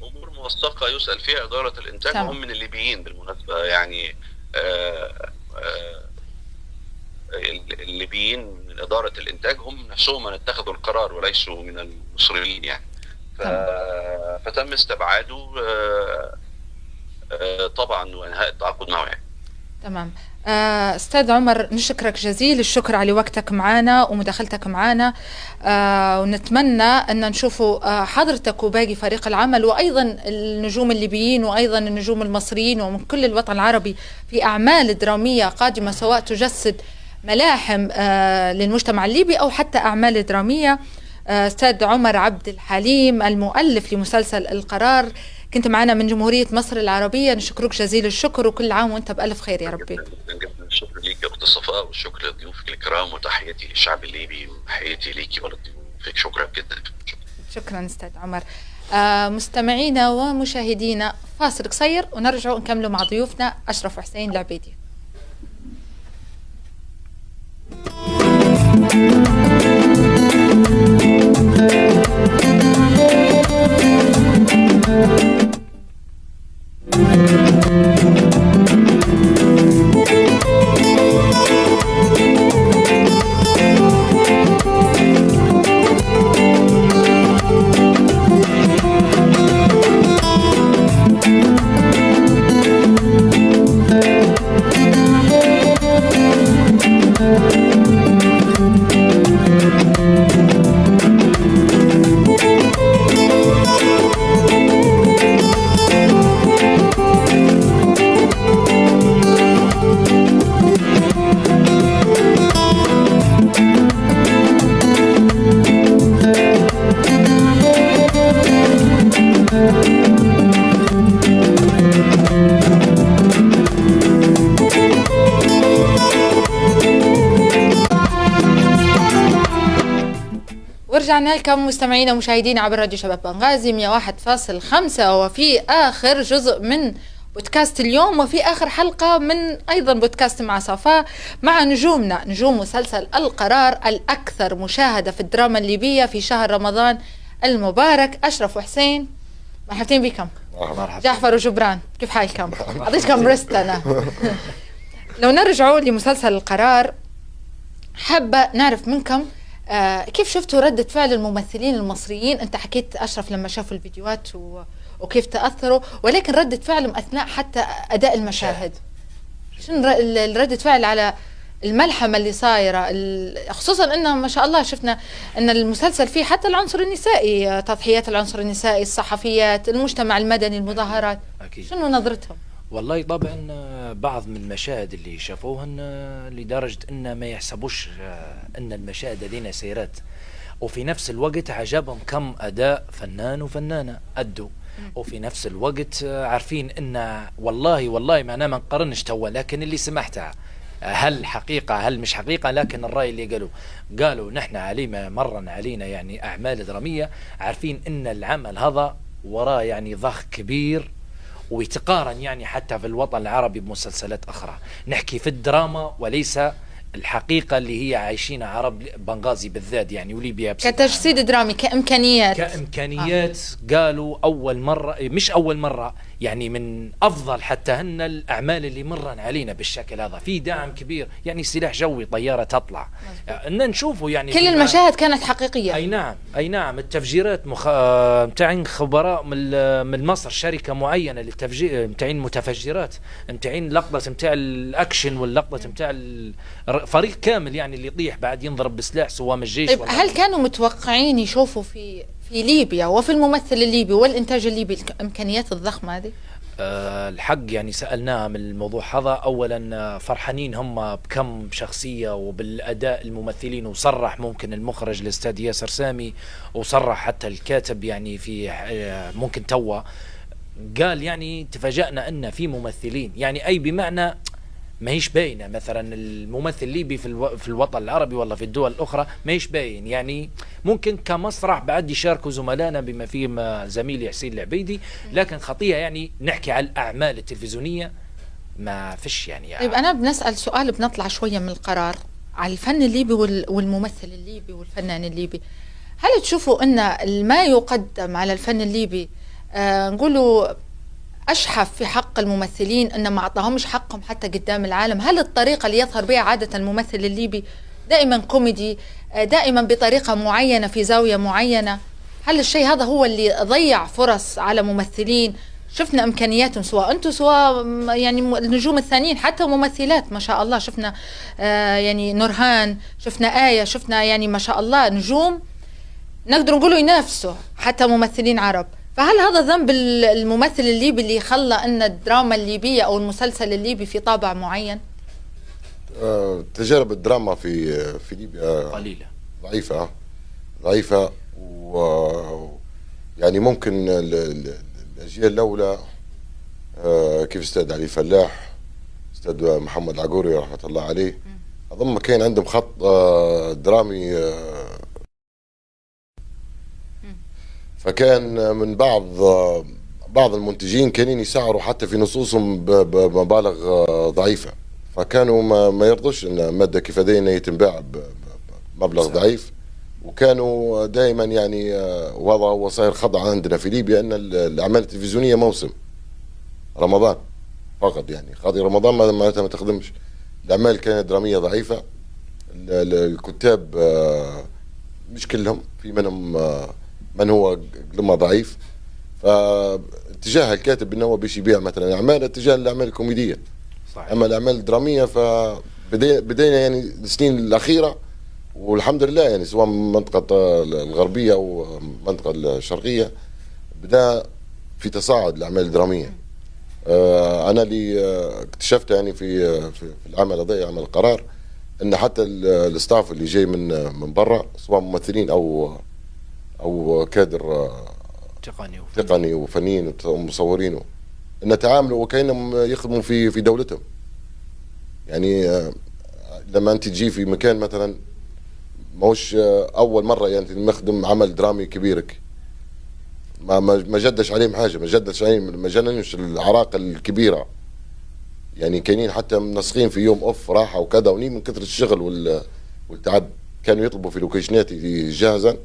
أمور موثقة يسأل فيها إدارة الإنتاج، وهم من الليبيين بالمناسبة يعني. الليبيين من إدارة الإنتاج هم نفسهم من اتخذوا القرار وليسوا من المصريين يعني. فتم استبعاده طبعا وانهاء التعاقد معه يعني. تمام. أستاذ عمر، نشكرك جزيل الشكر على وقتك معنا ومداخلتك معنا، ونتمنى أن نشوفوا حضرتك وباقي فريق العمل وأيضا النجوم الليبيين وأيضا النجوم المصريين ومن كل الوطن العربي في أعمال درامية قادمة، سواء تجسد ملاحم للمجتمع الليبي أو حتى أعمال درامية. أستاذ عمر عبد الحليم المؤلف لمسلسل القرار، كنت معنا من جمهورية مصر العربية، نشكرك جزيل الشكر وكل عام وانت بألف خير يا ربي. الشكر ليك يا أخت صفاء، والشكر لضيوفك الكرام، وتحياتي للشعب الليبي وتحياتي ليكي ولضيوفك. شكرا جدا. شكرا أستاذ عمر. مستمعينا ومشاهدينا، فاصل قصير ونرجع نكملوا مع ضيوفنا أشرف وحسين العبيدي. رجعنا لكم مستمعينا ومشاهدينا عبر راديو شباب بنغازي 101.5، وفي آخر جزء من بودكاست اليوم وفي آخر حلقة من أيضا بودكاست مع صفاء مع نجومنا، نجوم مسلسل القرار الأكثر مشاهدة في الدراما الليبية في شهر رمضان المبارك. أشرف وحسين، مرحبتين بكم. جعفر وجبران، كيف حالكم؟ أعطيتكم برست أنا. لو نرجعوا لمسلسل القرار، حابة نعرف منكم كيف شفتوا ردة فعل الممثلين المصريين؟ أنت حكيت أشرف لما شافوا الفيديوهات وكيف تأثروا، ولكن ردة فعلهم أثناء حتى أداء المشاهد، شنو ردة فعل على الملحمة اللي صايرة، خصوصا أنه ما شاء الله شفنا أن المسلسل فيه حتى العنصر النسائي، تضحيات العنصر النسائي، الصحفيات، المجتمع المدني، المظاهرات. أكيد. شنو نظرتهم؟ والله طبعا بعض من المشاهد اللي شافوهن لدرجة أن ما يحسبوش أن المشاهد هذين سيرات، وفي نفس الوقت عجبهم كم أداء فنان وفنانة أدوا، وفي نفس الوقت عارفين أن والله معنا ما نقارنش توا، لكن اللي سمعتها هل حقيقة هل مش حقيقة، لكن الرأي اللي قالوا نحن مرن علينا يعني أعمال درامية، عارفين أن العمل هذا وراه يعني ضخ كبير ويتقارن يعني حتى في الوطن العربي بمسلسلات أخرى. نحكي في الدراما وليس الحقيقة اللي هي عايشينها عرب بنغازي بالذات يعني وليبيا كتجسيد درامي، كإمكانيات قالوا أول مرة، مش أول مرة يعني، من أفضل حتى هن الأعمال اللي مرن علينا بالشكل هذا، في دعم كبير يعني، سلاح جوي، طيارة تطلع إن نشوفه يعني، كل المشاهد كانت حقيقية. أي نعم التفجيرات متاعين خبراء من مصر، شركة معينة للتفجير، متاعين متفجرات، متاعين لقطة متاع الأكشن واللقطة متاع فريق كامل يعني اللي يطيح بعد ينضرب بسلاح سوام الجيش. طيب هل كانوا متوقعين يشوفوا في ليبيا وفي الممثل الليبي والإنتاج الليبي الإمكانيات الضخمة هذه؟ الحق يعني سألناها من الموضوع هذا، أولا فرحانين هم بكم شخصية وبالأداء الممثلين، وصرح ممكن المخرج الأستاذ ياسر سامي، وصرح حتى الكاتب يعني في ممكن توا قال يعني تفاجأنا أن في ممثلين يعني، أي بمعنى ما هيش باينه مثلا الممثل الليبي في الوطن العربي ولا في الدول الاخرى ما هيش باين يعني، ممكن كمسرح بعد يشاركوا زملائنا بما فيهم زميلي حسين العبيدي، لكن خطيها يعني نحكي على الاعمال التلفزيونيه ما فيش يعني. طيب انا بنسال سؤال، بنطلع شويه من القرار على الفن الليبي والممثل الليبي والفنان الليبي، هل تشوفوا ان ما يقدم على الفن الليبي نقولوا أشحف في حق الممثلين، أن ما أعطاهمش حقهم حتى قدام العالم؟ هل الطريقة اللي يظهر بها عادة الممثل الليبي دائما كوميدي، دائما بطريقة معينة في زاوية معينة، هل الشيء هذا هو اللي ضيع فرص على ممثلين شفنا امكانياتهم سواء انتم سواء يعني النجوم الثانيين حتى ممثلات ما شاء الله. شفنا يعني نورهان، شفنا آية، شفنا يعني ما شاء الله نجوم نقدر نقولوا ينافسوا حتى ممثلين عرب. فهل هذا ذنب الممثل الليبي اللي خلى ان الدراما الليبيه او المسلسل الليبي في طابع معين؟ تجارب الدراما في ليبيا قليله ضعيفه يعني ممكن الاجيال الاولى كيف استاذ علي فلاح، استاذ محمد العقوري رحمه الله عليه، اظن كان عندهم خط درامي فكان من بعض المنتجين كانوا يسعروا حتى في نصوصهم بمبالغ ضعيفه، فكانوا ما يرضوش ان ماده كيف هذه يتنباع بمبلغ ضعيف. وكانوا دائما يعني وضع هو صاير خضع عندنا في ليبيا ان الاعمال التلفزيونيه موسم رمضان فقط، يعني قاضي رمضان ما تخدمش. الاعمال كانت دراميه ضعيفه، الكتاب مش كلهم، في منهم من هو قلما ضعيف، فاتجاه الكاتب انه هو باش يبيع مثلا اعمال اتجاه الاعمال الكوميديه. صحيح. اما الاعمال الدراميه فبدينا يعني السنين الاخيره والحمد لله، يعني سواء المنطقه الغربيه او المنطقه الشرقيه بدا في تصاعد الاعمال الدراميه. انا اللي اكتشفت يعني في العمل هذا، عمل القرار، ان حتى الاستاف اللي جاي من برا سواء ممثلين او كادر تقني وفنيين ومصورين، ان تعاملوا وكانهم يخدموا في دولتهم. يعني لما انت تجي في مكان مثلا ماهوش اول مره يعني نخدم عمل درامي كبيرك، ما جدش عليهم حاجه، ما جدش العراقه الكبيره، يعني كاينين حتى منسقين في يوم اوف راحه وكذا، وني من كثر الشغل والتعب كانوا يطلبوا في لوكيشنات جاهزا.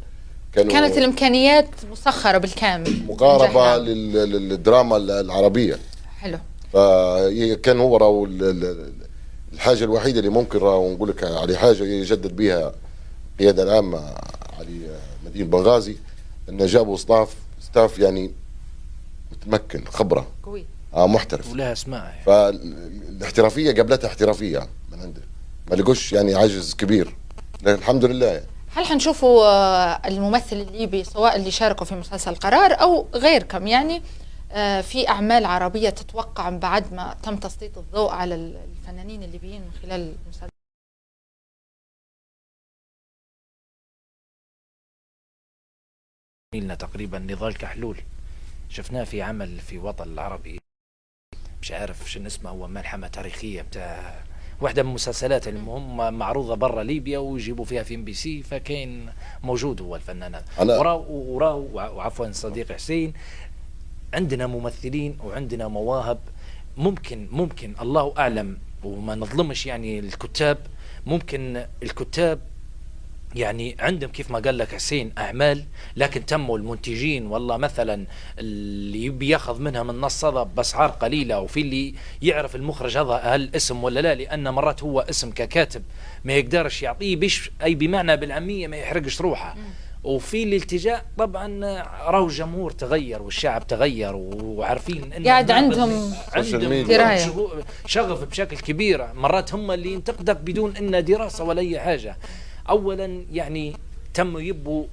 كانت الامكانيات مسخره بالكامل مقاربه للدراما العربيه. حلو. فكان هو راهو الحاجه الوحيده اللي ممكن راهو نقول لك على حاجه يجدد بها القياده العامه على مدينه بنغازي، ان جابوا ستاف يعني متمكن خبره قوي محترف ولها اسماء يعني. فالاحترافيه قبلتها احترافيه من عنده، ما لقوش يعني عجز كبير، لكن الحمد لله يعني. هل حنشوفوا الممثل الليبي سواء اللي شاركوا في مسلسل قرار او غيركم يعني في اعمال عربيه تتوقع بعد ما تم تسليط الضوء على الفنانين الليبيين من خلال المسلسل؟ لنا تقريبا نضال كحلول شفناه في عمل في وطن العربي، مش عارف شنو اسمه، هو ملحمه تاريخيه بتاع واحدة من المسلسلات المهم معروضة برا ليبيا ويجيبوا فيها في MBC، فكان موجود هو الفنان هذا. وراه وعفوا صديقي حسين، عندنا ممثلين وعندنا مواهب، ممكن الله أعلم وما نظلمش يعني الكتاب، ممكن الكتاب يعني عندهم كيف ما قال لك حسين أعمال، لكن تموا المنتجين والله مثلا اللي بياخذ منها من نص هذا بأسعار قليلة، وفي اللي يعرف المخرج هذا هل اسم ولا لا، لأن مرات هو اسم ككاتب ما يقدرش يعطيه بيش أي بمعنى بالعامية ما يحرقش روحه. وفي الالتجاء طبعا راهو الجمهور تغير والشعب تغير وعارفين انه قاعد عندهم شغف بشكل كبير، مرات هم اللي ينتقدك بدون ان دراسة ولا اي حاجة. اولا يعني تم يبوا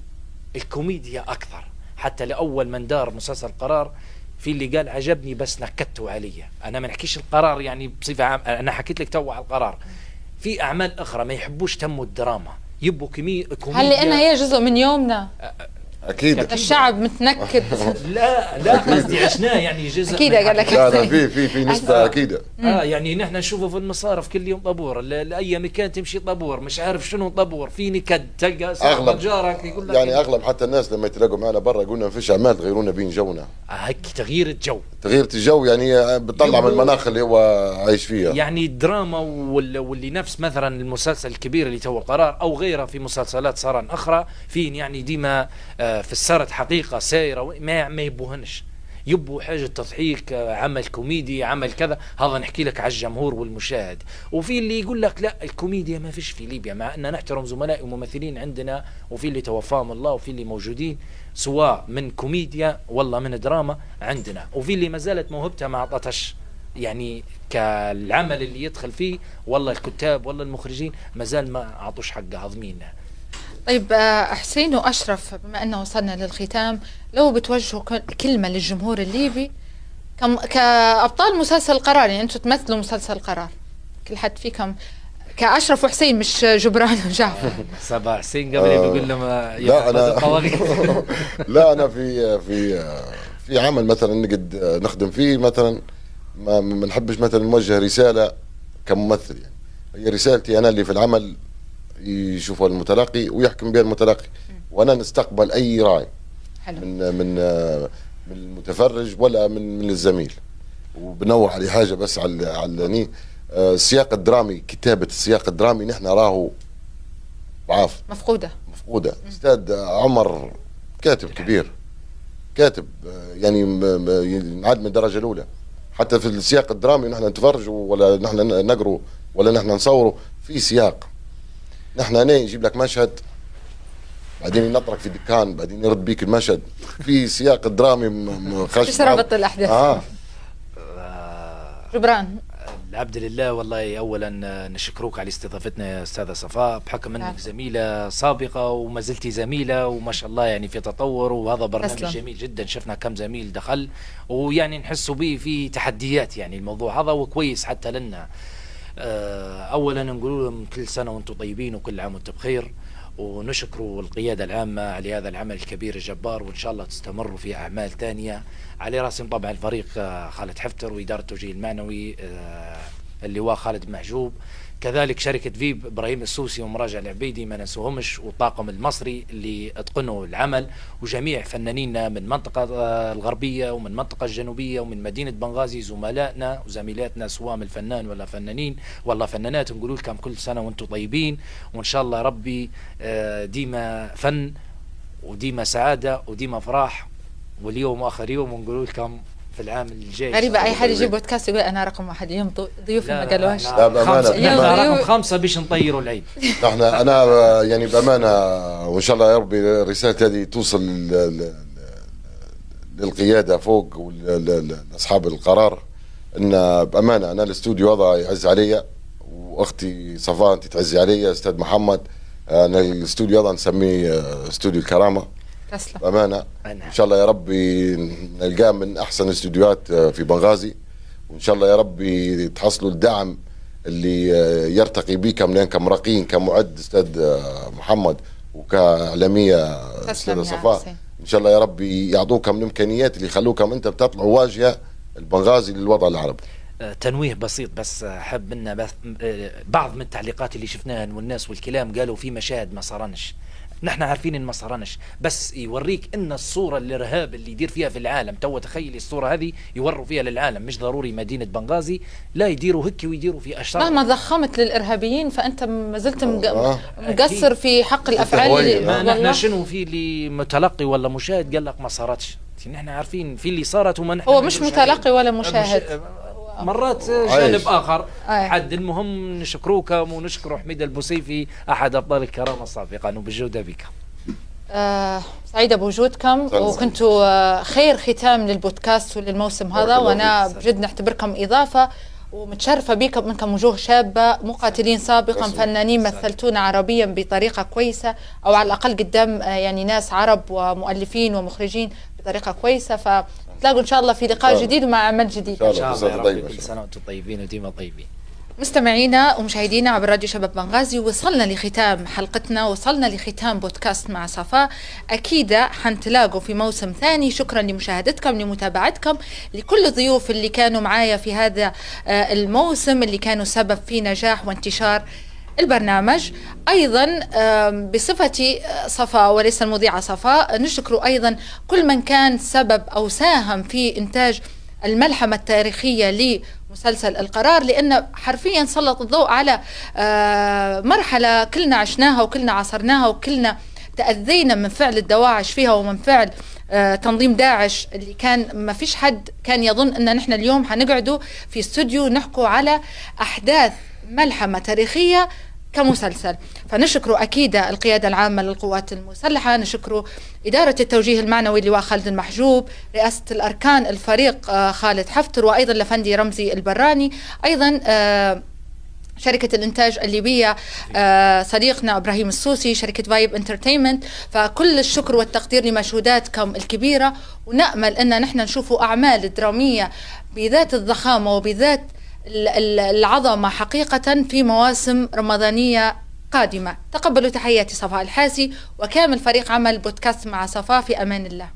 الكوميديا اكثر، حتى لاول من دار مسلسل قرار في اللي قال عجبني بس نكتوا علي، انا ما نحكيش القرار يعني بصفه عامه، انا حكيت لك تو على القرار. في اعمال اخرى ما يحبوش تموا الدراما، يبوا كوميديا. هل لانها هي جزء من يومنا؟ اكيد الشعب متنكد. لا قصدي عشناه يعني جزء اكيد قال لك. لا في نسبه اكيد. يعني نحن نشوفه في المصارف كل يوم طابور، لاي مكان تمشي طابور، مش عارف شنو طابور، في نكد تلقى صاحب جارك يقول لك يعني اغلب حتى الناس لما يتلاقوا معنا برا يقولوا ما فيش اعمال تغيرونا بين جونا. هيك تغيير الجو يعني بتطلع من المناخ اللي هو عايش فيها. يعني الدراما واللي نفس مثلا المسلسل الكبير اللي تو قرار او غيره في مسلسلات صار اخرى فين يعني ديما في السرد حقيقه سايره ما يبوهنش. يبوا حاجة تضحيك، عمل كوميدي، عمل كذا، هذا نحكي لك على الجمهور والمشاهد. وفي اللي يقول لك لا الكوميديا ما فيش في ليبيا، مع أن نحترم زملاء وممثلين عندنا، وفي اللي توفاهم الله، وفي اللي موجودين سواء من كوميديا والله من دراما عندنا، وفي اللي ما زالت موهبتها ما عطتش يعني كالعمل اللي يدخل فيه، والله الكتاب والله المخرجين ما زال ما عطوش حقه هضمينه. طيب حسين وأشرف، بما أنه وصلنا للختام، لو بتوجهوا كلمة للجمهور الليبي كأبطال مسلسل القرار، يعني أنتم تمثلوا مسلسل القرار، كل حد فيكم كأشرف وحسين مش جبران وجعفر. صباح حسين قبل بيقول له ما لا أنا لا أنا في عمل مثلا نقد نخدم فيه مثلا ما نحبش مثلا نوجه رسالة كممثل، يعني هي رسالتي أنا اللي في العمل يشوفها المتلقي ويحكم بها المتلقي، وانا نستقبل اي راي من المتفرج ولا من الزميل. وبنوع على حاجه بس على السياق الدرامي، كتابه السياق الدرامي نحن راهو ضعاف، مفقوده. استاذ عمر كاتب كبير، كاتب يعني ينعد من الدرجه الاولى، حتى في السياق الدرامي نحن نتفرج ولا نحن نقروا ولا نحن نصوروا في سياق. نحن هنا يجيب لك مشهد بعدين ينطرك في دكان بعدين يرد بيك المشهد في سياق الدرامي خش ربط الاحداث. جبران العبد لله، والله اولا نشكروك على استضافتنا يا استاذه صفاء، بحكم انك زميله سابقه وما زلتي زميله وما شاء الله يعني في تطور، وهذا برنامج جميل جدا. شفنا كم زميل دخل ويعني نحسوا به في تحديات، يعني الموضوع هذا وكويس حتى لنا. اولا نقول لهم كل سنه وانتم طيبين وكل عام وانتم بخير، ونشكروا القياده العامه على هذا العمل الكبير الجبار، وان شاء الله تستمروا في اعمال ثانيه. على راسهم طبعا الفريق خالد حفتر واداره التوجيه المعنوي اللواء خالد محجوب، كذلك شركه فيب ابراهيم السوسي ومراجع العبيدي ما ننسوهمش، والطاقم المصري اللي اتقنوا العمل، وجميع فنانينا من المنطقه الغربيه ومن المنطقه الجنوبيه ومن مدينه بنغازي، زملائنا وزميلاتنا سواء من الفنان ولا فنانين ولا فنانات، نقول لكم كل سنه وانتم طيبين، وان شاء الله ربي ديما فن وديما سعاده وديما فرح، واليوم اخر يوم ونقول لكم في العام الجاي. غريبة اي حد يجيب بودكاست يقول انا رقم واحد، اليوم ضيوف ما قالوهاش. لا بأمانة رقم 5 باش نطيروا العيد. انا يعني بأمانة، وان شاء الله يا ربي رسالتي هذه توصل للقيادة فوق ولاصحاب القرار، ان بأمانة انا الاستوديو هذا يعز علي، واختي صفاء انت تعزي علي، استاذ محمد، انا الاستوديو هذا نسميه استوديو الكرامة. بأمانة إن شاء الله يا ربي نلقاه من أحسن الاستوديوهات في بنغازي، وإن شاء الله يا ربي تحصلوا الدعم اللي يرتقي بكم، لأن كمراقين كمعد أستاذ محمد وكإعلامية أستاذة صفاء، إن شاء الله يا ربي يعطوكم الإمكانيات اللي يخلوكم أنت بتطلعوا واجهة البنغازي للوضع العربي. تنويه بسيط بس، حب منا بعض من التعليقات اللي شفناها والناس والكلام قالوا في مشاهد ما صارنش، نحن عارفين ان ما صرانش، بس يوريك ان الصوره الارهاب اللي يدير فيها في العالم، تو تخيلي الصوره هذه يوروا فيها للعالم، مش ضروري مدينه بنغازي، لا يديروا هيك ويديروا في اشرار. مهما ضخمت للارهابيين فانت ما زلت مقصر في حق الافعال اللي ما نحن شنو في اللي متلقي ولا مشاهد قال لك ما صارتش، نحن عارفين في اللي صارت وما نحن هو مش متلقي ولا مشاهد، مرات جانب آخر حد. المهم نشكروكم ونشكر حميد البوسيفي أحد أبطال الكرامة السابقة، وبالجودة بك. سعيدة بوجودكم، وكنتوا خير ختام للبودكاست وللموسم هذا، وأنا بجد نعتبركم إضافة ومتشرفة بكم، منكم وجوه شابة مقاتلين سابقا، فنانين مثلتونا عربيا بطريقة كويسة، أو على الأقل قدام يعني ناس عرب ومؤلفين ومخرجين بطريقة كويسة، فتلاقوا إن شاء الله في لقاء جديد ومع عمل جديد. إن شاء الله يا رب، كل سنة وأنتم طيبين وديما طيبين. مستمعينا ومشاهدينا عبر راديو شباب بنغازي، وصلنا لختام حلقتنا، وصلنا لختام بودكاست مع صفاء. أكيد حنتلاقوا في موسم ثاني. شكرا لمشاهدتكم، لمتابعتكم، لكل الضيوف اللي كانوا معايا في هذا الموسم، اللي كانوا سبب في نجاح وانتشار البرنامج. أيضا بصفتي صفاء وليس المذيعة صفاء، نشكر أيضا كل من كان سبب أو ساهم في إنتاج الملحمة التاريخية لمسلسل القرار، لأن حرفيا سلط الضوء على مرحلة كلنا عشناها وكلنا عصرناها وكلنا تأذينا من فعل الدواعش فيها ومن فعل تنظيم داعش، اللي كان ما فيش حد كان يظن أن نحن اليوم هنقعدوا في استوديو نحكوا على أحداث ملحمة تاريخية كمسلسل. فنشكر أكيد القيادة العامة للقوات المسلحة، نشكر إدارة التوجيه المعنوي اللواء خالد المحجوب، رئاسة الأركان الفريق خالد حفتر، وأيضا لفندي رمزي البراني، أيضا شركة الإنتاج الليبية صديقنا إبراهيم السوسي، شركة فايب انترتينمنت. فكل الشكر والتقدير لمجهوداتكم الكبيرة، ونأمل أن نحن نشوف أعمال درامية بذات الضخامة وبذات العظمة حقيقة في مواسم رمضانية قادمة. تقبلوا تحياتي صفاء الحاسي وكامل فريق عمل بودكاست مع صفاء، في أمان الله.